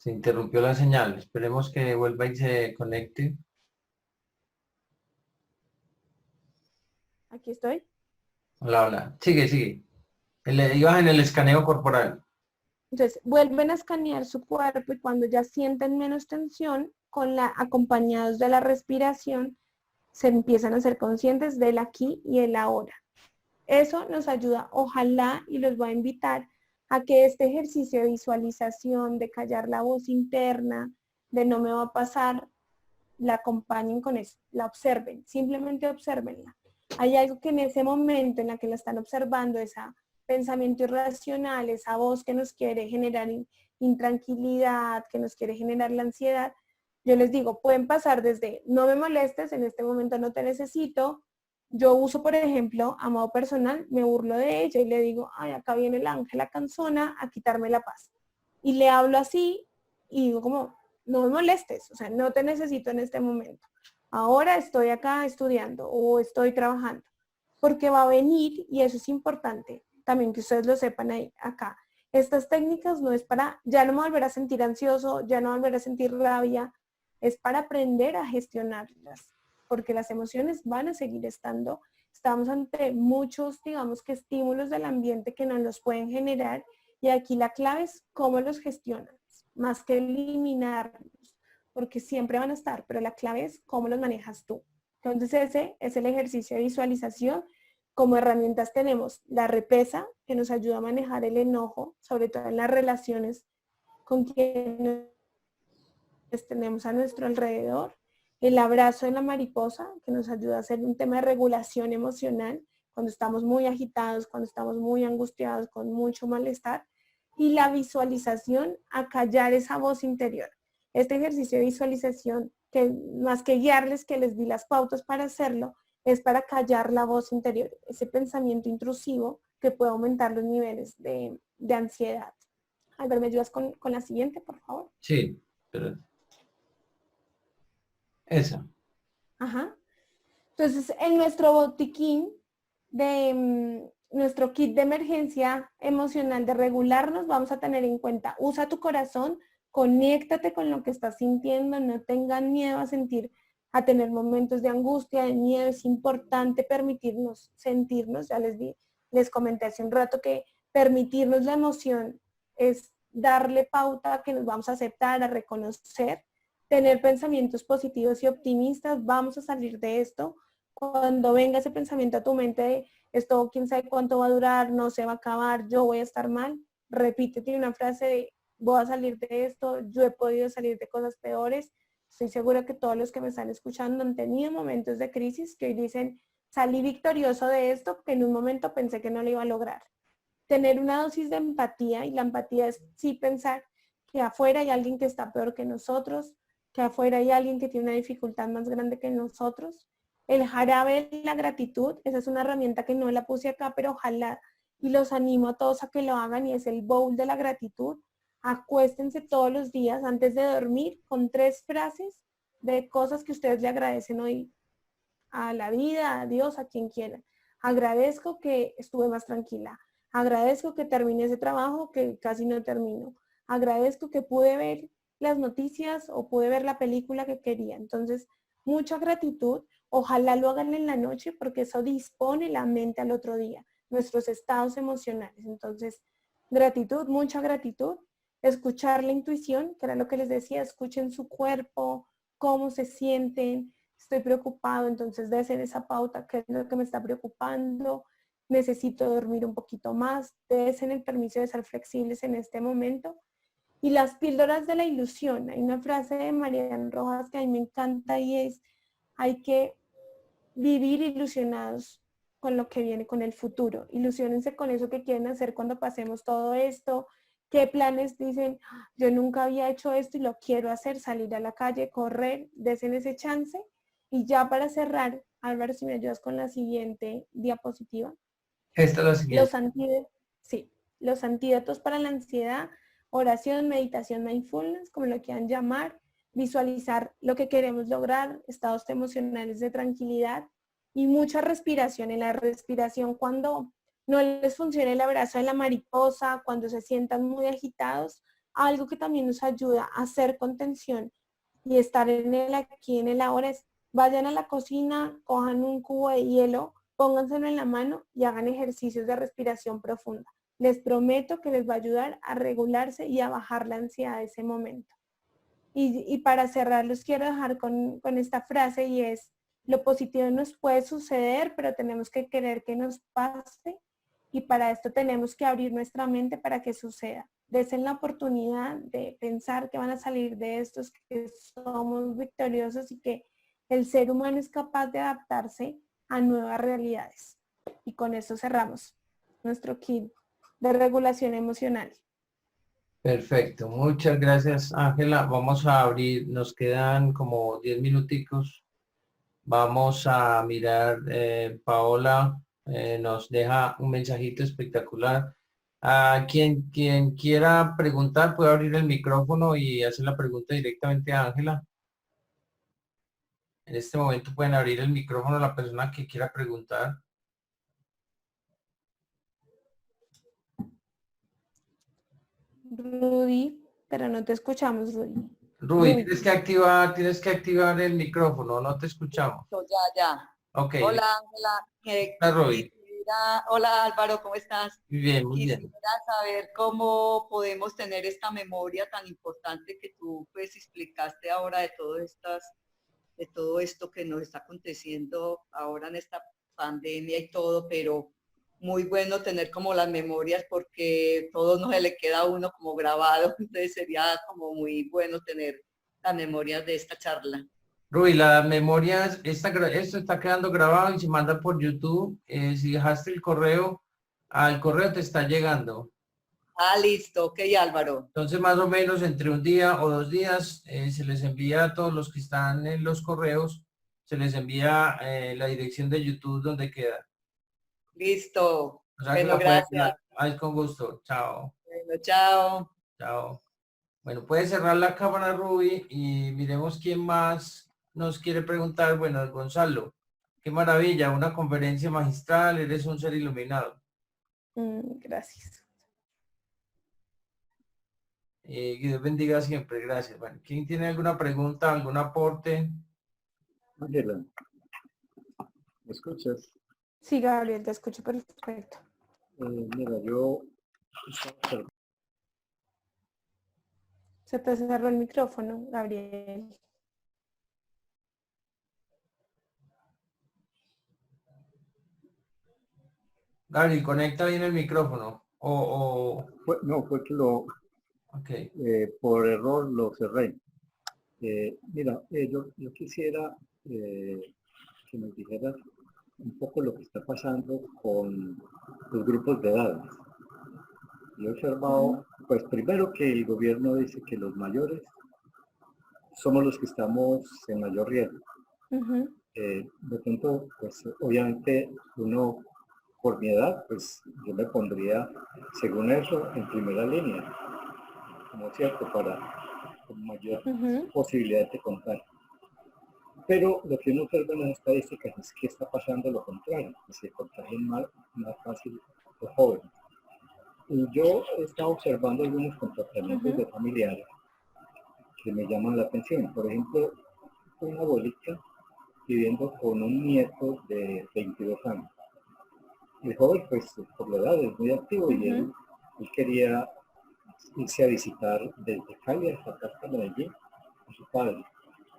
interrumpió la señal. Esperemos que vuelva y se conecte. Aquí estoy. Hola, hola. Sigue, sigue. Ibas en el escaneo corporal. Entonces, vuelven a escanear su cuerpo y cuando ya sienten menos tensión, acompañados de la respiración, se empiezan a ser conscientes del aquí y el ahora. Eso nos ayuda, ojalá, y los voy a invitar a que este ejercicio de visualización, de callar la voz interna, de no me va a pasar, la acompañen con eso, la observen, simplemente observenla. Hay algo que en ese momento en la que la están observando, ese pensamiento irracional, esa voz que nos quiere generar intranquilidad, que nos quiere generar la ansiedad, yo les digo, pueden pasar desde no me molestes, en este momento no te necesito. Yo uso, por ejemplo, a modo personal, me burlo de ella y le digo, ay, acá viene el ángel, la canzona, a quitarme la paz. Y le hablo así y digo como, no me molestes, o sea, no te necesito en este momento. Ahora estoy acá estudiando o estoy trabajando, porque va a venir, y eso es importante, también que ustedes lo sepan ahí, acá. Estas técnicas no es para, ya no me volver a sentir ansioso, ya no volver a sentir rabia, es para aprender a gestionarlas, porque las emociones van a seguir estando. Estamos ante muchos, digamos que estímulos del ambiente que nos los pueden generar, y aquí la clave es cómo los gestionas, más que eliminarlos, porque siempre van a estar, pero la clave es cómo los manejas tú. Entonces ese es el ejercicio de visualización. Como herramientas tenemos la repesa, que nos ayuda a manejar el enojo, sobre todo en las relaciones con quienes tenemos a nuestro alrededor. El abrazo de la mariposa, que nos ayuda a hacer un tema de regulación emocional cuando estamos muy agitados, cuando estamos muy angustiados, con mucho malestar. Y la visualización, a callar esa voz interior. Este ejercicio de visualización, que más que guiarles, que les di las pautas para hacerlo, es para callar la voz interior, ese pensamiento intrusivo que puede aumentar los niveles de ansiedad. Albert, ¿me ayudas con la siguiente, por favor? Sí, pero esa. Ajá. Entonces, en nuestro botiquín de nuestro kit de emergencia emocional de regularnos, vamos a tener en cuenta, usa tu corazón, conéctate con lo que estás sintiendo, no tengan miedo a sentir, a tener momentos de angustia, de miedo. Es importante permitirnos sentirnos. Ya les comenté hace un rato que permitirnos la emoción es darle pauta a que nos vamos a aceptar, a reconocer, tener pensamientos positivos y optimistas, vamos a salir de esto. Cuando venga ese pensamiento a tu mente de esto, quién sabe cuánto va a durar, no se va a acabar, yo voy a estar mal, repítete una frase de voy a salir de esto, yo he podido salir de cosas peores. Estoy segura que todos los que me están escuchando han tenido momentos de crisis que hoy dicen, salí victorioso de esto, que en un momento pensé que no lo iba a lograr. Tener una dosis de empatía, y la empatía es sí pensar que afuera hay alguien que está peor que nosotros, que afuera hay alguien que tiene una dificultad más grande que nosotros. El jarabe de la gratitud, esa es una herramienta que no la puse acá, pero ojalá, y los animo a todos a que lo hagan, y es el bowl de la gratitud. Acuéstense todos los días antes de dormir con 3 frases de cosas que ustedes le agradecen hoy a la vida, a Dios, a quien quiera. Agradezco que estuve más tranquila. Agradezco que terminé ese trabajo que casi no termino. Agradezco que pude ver las noticias o pude ver la película que quería. Entonces, mucha gratitud. Ojalá lo hagan en la noche porque eso dispone la mente al otro día, nuestros estados emocionales. Entonces, gratitud, mucha gratitud. Escuchar la intuición, que era lo que les decía, escuchen su cuerpo, cómo se sienten. Estoy preocupado, entonces desen esa pauta, qué es lo que me está preocupando, necesito dormir un poquito más, desen el permiso de ser flexibles en este momento. Y las píldoras de la ilusión, hay una frase de Mariana Rojas que a mí me encanta y es, hay que vivir ilusionados con lo que viene, con el futuro. Ilusionense con eso que quieren hacer cuando pasemos todo esto, qué planes dicen, yo nunca había hecho esto y lo quiero hacer, salir a la calle, correr, desen ese chance. Y ya para cerrar, Álvaro, si me ayudas con la siguiente diapositiva. Esta es la siguiente. Sí, los antídotos para la ansiedad, oración, meditación, mindfulness, como lo quieran llamar, visualizar lo que queremos lograr, estados emocionales de tranquilidad y mucha respiración. En la respiración, cuando no les funcione el abrazo de la mariposa, cuando se sientan muy agitados, algo que también nos ayuda a hacer contención y estar en el aquí, en el ahora, es vayan a la cocina, cojan un cubo de hielo, pónganselo en la mano y hagan ejercicios de respiración profunda. Les prometo que les va a ayudar a regularse y a bajar la ansiedad de ese momento. Y para cerrar, los quiero dejar con esta frase y es, lo positivo nos puede suceder, pero tenemos que querer que nos pase y para esto tenemos que abrir nuestra mente para que suceda. Desen la oportunidad de pensar que van a salir de estos, que somos victoriosos y que el ser humano es capaz de adaptarse a nuevas realidades. Y con esto cerramos nuestro kit de regulación emocional. Perfecto, muchas gracias Ángela. Vamos a abrir, nos quedan como 10 minuticos. Vamos a mirar, Paola nos deja un mensajito espectacular. A quien quiera preguntar puede abrir el micrófono y hacer la pregunta directamente a Ángela. En este momento pueden abrir el micrófono a la persona que quiera preguntar. Rudy, pero no te escuchamos, Rudy. Rudy, tienes que activar el micrófono, no te escuchamos. Ya. Ok. Hola, Ángela. Hola, Rudy. Hola, Álvaro, ¿cómo estás? Muy bien, muy bien. Quisiera saber cómo podemos tener esta memoria tan importante que tú pues explicaste ahora de todo esto que nos está aconteciendo ahora en esta pandemia y todo, pero muy bueno tener como las memorias porque todo no se le queda a uno como grabado, entonces sería como muy bueno tener las memorias de esta charla. Rui, la memoria, esto está quedando grabado y se manda por YouTube. Si dejaste el correo, al correo te está llegando. Ah, listo, ok, Álvaro. Entonces, más o menos entre un día o 2 días, se les envía a todos los que están en los correos, se les envía la dirección de YouTube donde queda. Listo. O sea, que Bueno, la pueden, gracias. ay, con gusto. Chao. Bueno, chao. Chao. Bueno, puede cerrar la cámara, Ruby, y miremos quién más nos quiere preguntar. Bueno, Gonzalo, qué maravilla, una conferencia magistral, eres un ser iluminado. Gracias. Que Dios bendiga siempre, gracias. Bueno, ¿quién tiene alguna pregunta, algún aporte? Ángela, ¿me escuchas? Sí, Gabriel, te escucho perfecto. Mira, yo Se te cerró el micrófono, Gabriel. Gaby, conecta bien el micrófono. No, fue que lo, Ok. por error lo cerré. Mira, yo quisiera que nos dijeras un poco lo que está pasando con los grupos de edades. Yo he observado, pues primero que el gobierno dice que los mayores somos los que estamos en mayor riesgo. De pronto, pues obviamente uno, por mi edad, pues yo me pondría, según eso, en primera línea, como cierto, con mayor posibilidad de contagio. Pero lo que uno observa en las estadísticas es que está pasando lo contrario, que se contagian más fácil los jóvenes. Y yo he estado observando algunos comportamientos de familiares que me llaman la atención. Por ejemplo, una abuelita viviendo con un nieto de 22 años. El joven, pues, por la edad es muy activo y él quería irse a visitar desde Cali hasta acá, hasta Medellín, a su padre.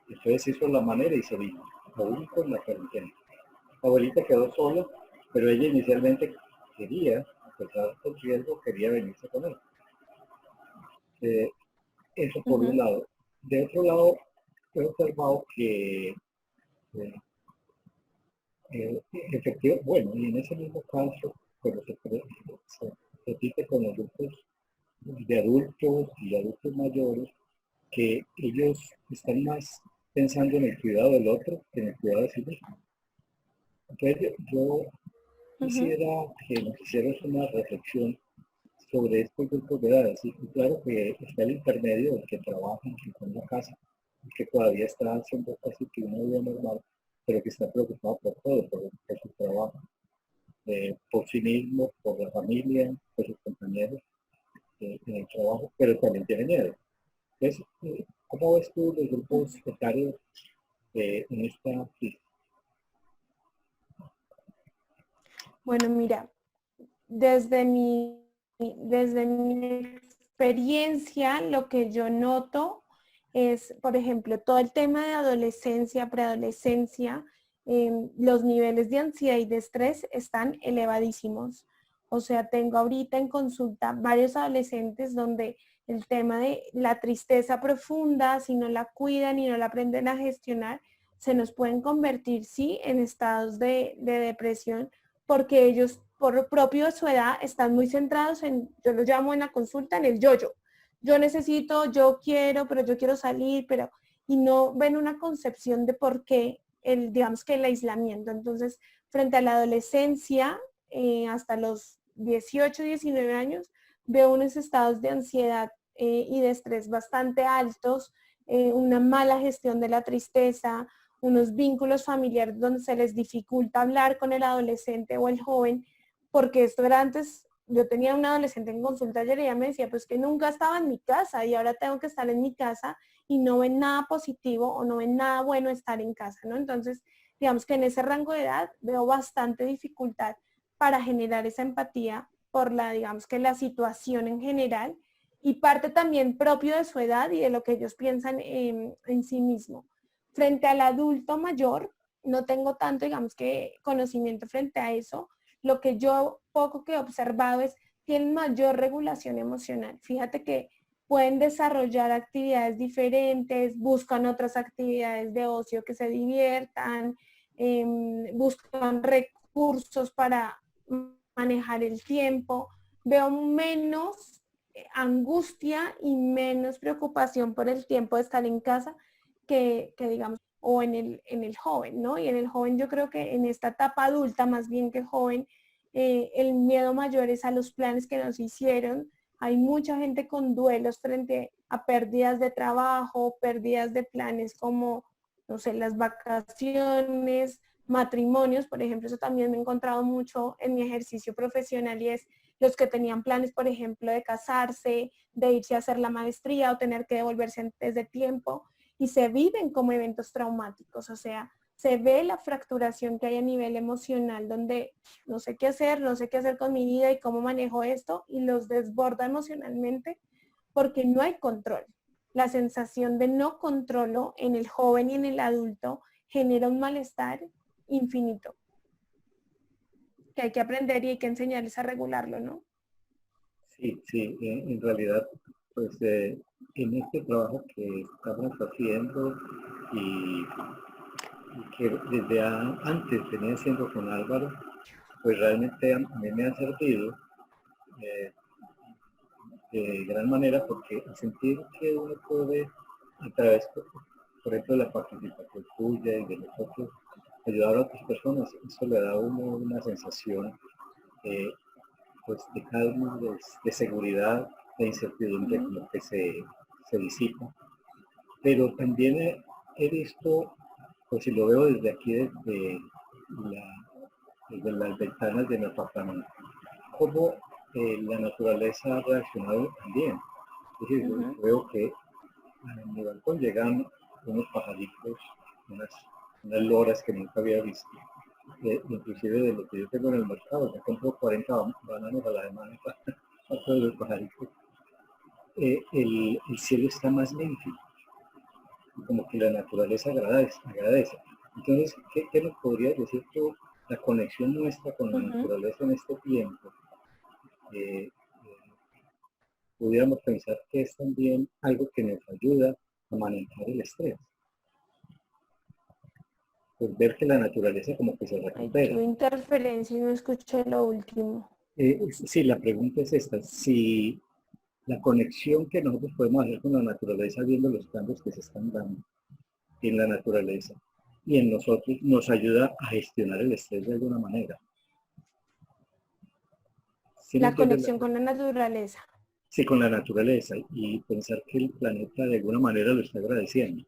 Entonces hizo la manera y se vino, lo único en la cuarentena. La abuelita quedó sola, pero ella inicialmente quería, a pesar del riesgo, quería venirse con él. Eso por un lado. De otro lado, he observado que efectivamente, bueno, y en ese mismo caso, pero se repite con los grupos de adultos y adultos mayores, que ellos están más pensando en el cuidado del otro que en el cuidado de sí mismo. Entonces, yo quisiera que nos hicieras una reflexión sobre estos grupos de edades. Y claro que está el intermedio, el que trabaja, el que está en la casa, el que todavía está haciendo casi que una vida normal, pero que está preocupado por todo, por su trabajo, por sí mismo, por la familia, por sus compañeros en el trabajo, pero también tiene miedo. Entonces, ¿cómo ves tú los grupos etarios en esta crisis? Bueno, mira, desde mi experiencia, lo que yo noto es, por ejemplo, todo el tema de adolescencia, preadolescencia, los niveles de ansiedad y de estrés están elevadísimos. O sea, tengo ahorita en consulta varios adolescentes donde el tema de la tristeza profunda, si no la cuidan y no la aprenden a gestionar, se nos pueden convertir, sí, en estados de depresión, porque ellos, por propio de su edad, están muy centrados en, yo lo llamo en la consulta, en el yo-yo. Yo necesito, yo quiero, pero yo quiero salir, pero, y no ven una concepción de por qué digamos que el aislamiento. Entonces, frente a la adolescencia, hasta los 18, 19 años, veo unos estados de ansiedad y de estrés bastante altos, una mala gestión de la tristeza, unos vínculos familiares donde se les dificulta hablar con el adolescente o el joven, porque esto era antes, yo tenía un adolescente en consulta ayer y ella me decía, pues que nunca estaba en mi casa y ahora tengo que estar en mi casa y no ven nada positivo o no ven nada bueno estar en casa, ¿no? Entonces, digamos que en ese rango de edad veo bastante dificultad para generar esa empatía por digamos que la situación en general y parte también propio de su edad y de lo que ellos piensan en sí mismo. Frente al adulto mayor, no tengo tanto, digamos que, conocimiento frente a eso. Lo que yo poco que he observado es tienen mayor regulación emocional. Fíjate que pueden desarrollar actividades diferentes, buscan otras actividades de ocio que se diviertan, buscan recursos para manejar el tiempo. Veo menos angustia y menos preocupación por el tiempo de estar en casa que digamos, o en el joven, ¿no? Y en el joven yo creo que en esta etapa adulta, más bien que joven, el miedo mayor es a los planes que nos hicieron. Hay mucha gente con duelos frente a pérdidas de trabajo, pérdidas de planes como, no sé, las vacaciones, matrimonios, por ejemplo, eso también me he encontrado mucho en mi ejercicio profesional y es los que tenían planes, por ejemplo, de casarse, de irse a hacer la maestría o tener que devolverse antes de tiempo y se viven como eventos traumáticos. O sea, se ve la fracturación que hay a nivel emocional, donde no sé qué hacer, no sé qué hacer con mi vida y cómo manejo esto, y los desborda emocionalmente porque no hay control. La sensación de no controlo en el joven y en el adulto genera un malestar infinito, que hay que aprender y hay que enseñarles a regularlo, ¿no? Sí, sí, en realidad, pues en este trabajo que estamos haciendo y, y que desde antes venía haciendo con Álvaro, pues realmente a mí me ha servido eh, de gran manera porque al sentir que uno puede, a través, por ejemplo, de la participación tuya y de nosotros, ayudar a otras personas, eso le da a uno una sensación pues de calma, de seguridad, de incertidumbre como que se disipa. Pero también he visto, pues si lo veo desde aquí, desde las ventanas de mi apartamento, cómo la naturaleza ha reaccionado también. Es decir, yo veo que a mi balcón llegan unos pajaritos, unas loras que nunca había visto. Inclusive de lo que yo tengo en el mercado, ya compro 40 bananos a la semana para todos los pajaritos. El cielo está más limpio, como que la naturaleza agradece. Entonces, ¿qué nos podrías decir tú? La conexión nuestra con la naturaleza en este tiempo, pudiéramos pensar que es también algo que nos ayuda a manejar el estrés. Pues ver que la naturaleza como que se Ay, recupera. tuve interferencia y no escuché lo último. Sí, la pregunta es esta, si la conexión que nosotros podemos hacer con la naturaleza viendo los cambios que se están dando en la naturaleza y en nosotros nos ayuda a gestionar el estrés de alguna manera. ¿Sí me La entiendes? conexión con la naturaleza. Sí, con la naturaleza y pensar que el planeta de alguna manera lo está agradeciendo.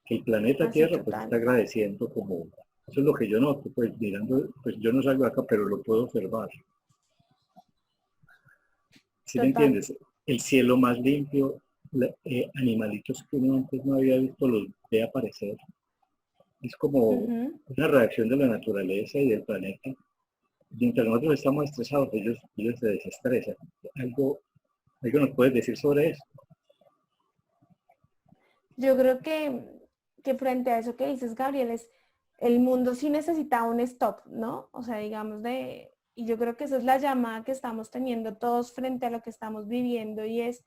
Que el planeta Así, Tierra pues está total. agradeciendo como, eso es lo que yo noto, pues mirando, pues yo no salgo acá, pero lo puedo observar. ¿Sí me Total. entiendes? El cielo más limpio, animalitos que uno antes no había visto los ve aparecer. Es como una reacción de la naturaleza y del planeta. Mientras nosotros estamos estresados, ellos se desestresan. ¿Algo nos puedes decir sobre eso? Yo creo que frente a eso que dices, Gabriel, es el mundo sí necesita un stop, ¿no? O sea, digamos y yo creo que esa es la llamada que estamos teniendo todos frente a lo que estamos viviendo y es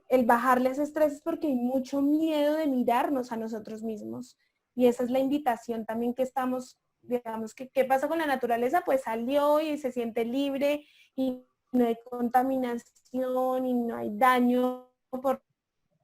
el bajarles estrés porque hay mucho miedo de mirarnos a nosotros mismos. Y esa es la invitación también que estamos, digamos, que ¿qué pasa con la naturaleza? Pues salió y se siente libre y no hay contaminación y no hay daño, por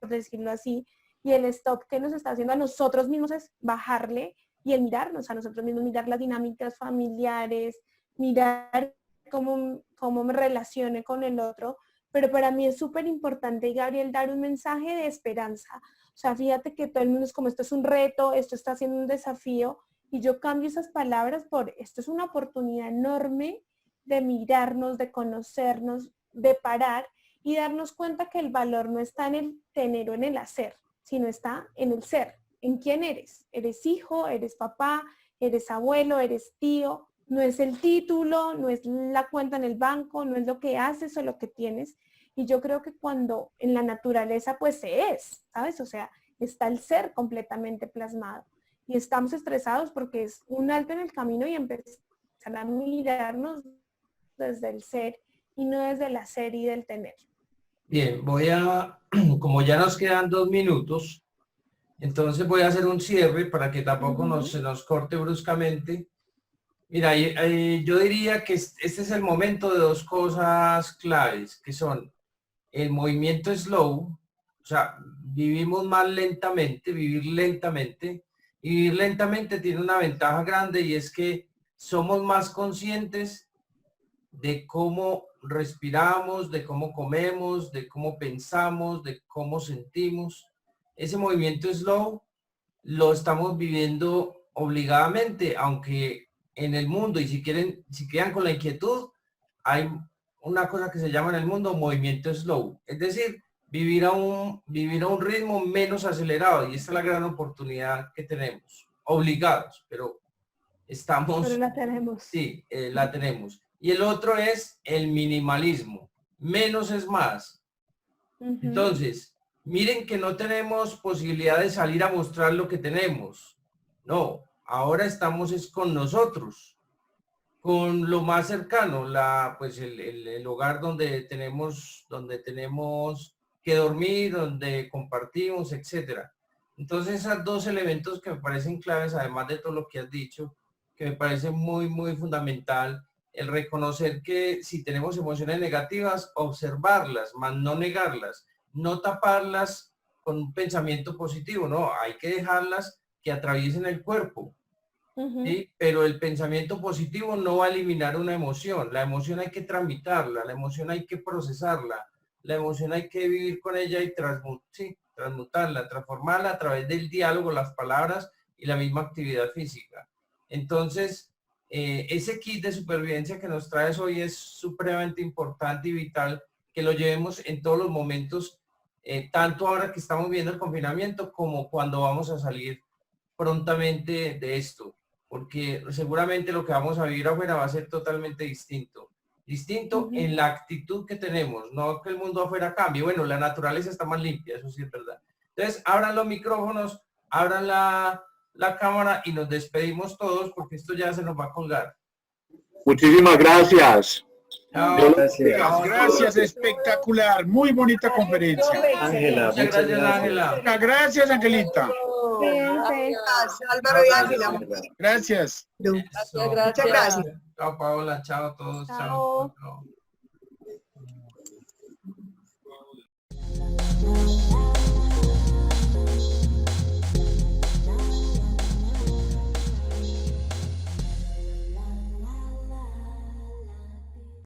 decirlo así. Y el stop que nos está haciendo a nosotros mismos es bajarle y el mirarnos a nosotros mismos, mirar las dinámicas familiares, mirar cómo me relacione con el otro. Pero para mí es súper importante, Gabriel, dar un mensaje de esperanza. O sea, fíjate que todo el mundo es como, esto es un reto, esto está siendo un desafío, y yo cambio esas palabras por, esto es una oportunidad enorme de mirarnos, de conocernos, de parar y darnos cuenta que el valor no está en el tener o en el hacer, sino está en el ser, en quién eres. Eres hijo, eres papá, eres abuelo, eres tío. No es el título, no es la cuenta en el banco, no es lo que haces o lo que tienes. Y yo creo que cuando en la naturaleza pues se es, ¿sabes? O sea, está el ser completamente plasmado. Y estamos estresados porque es un alto en el camino y empezar a mirarnos desde el ser y no desde el hacer y del tener. Bien, como ya nos quedan 2 minutos, entonces voy a hacer un cierre para que tampoco se nos corte bruscamente. Mira, yo diría que este es el momento de 2 cosas claves, que son el movimiento slow, o sea, vivimos más lentamente, vivir lentamente, y vivir lentamente tiene una ventaja grande y es que somos más conscientes de cómo respiramos, de cómo comemos, de cómo pensamos, de cómo sentimos. Ese movimiento slow lo estamos viviendo obligadamente, aunque en el mundo, y si quedan con la inquietud, hay una cosa que se llama en el mundo movimiento slow. Es decir, vivir a un ritmo menos acelerado, y esta es la gran oportunidad que tenemos, obligados, pero estamos, Pero la tenemos. sí, la tenemos. Y el otro es el minimalismo, menos es más. Ujú. Entonces, miren que no tenemos posibilidad de salir a mostrar lo que tenemos, no, ahora estamos es con nosotros, con lo más cercano, pues el hogar donde tenemos que dormir, donde compartimos, etcétera. Entonces, esos dos elementos que me parecen claves, además de todo lo que has dicho, que me parece muy, muy fundamental, el reconocer que si tenemos emociones negativas, observarlas, más no negarlas, no taparlas con un pensamiento positivo, no, hay que dejarlas que atraviesen el cuerpo. Ujú. ¿Sí? Pero el pensamiento positivo no va a eliminar una emoción. La emoción hay que tramitarla, la emoción hay que procesarla, la emoción hay que vivir con ella y transmutarla, transformarla a través del diálogo, las palabras y la misma actividad física. Entonces, ese kit de supervivencia que nos traes hoy es supremamente importante y vital que lo llevemos en todos los momentos, tanto ahora que estamos viendo el confinamiento como cuando vamos a salir prontamente de esto, porque seguramente lo que vamos a vivir afuera va a ser totalmente distinto. Distinto Ujú. en la actitud que tenemos, no que el mundo afuera cambie. Bueno, la naturaleza está más limpia, eso sí es verdad. Entonces, abran los micrófonos, abran la cámara y nos despedimos todos porque esto ya se nos va a colgar. Muchísimas gracias. Chao. Gracias. Gracias, espectacular. Muy bonita conferencia. Ángela, Muchas muchas gracias, gracias. Ángela. Muchas gracias, Angelita. Cuídense. Álvaro y Ángela. Gracias. Eso. Muchas gracias. Chao, Paola. Chao a todos. Chao. Chao.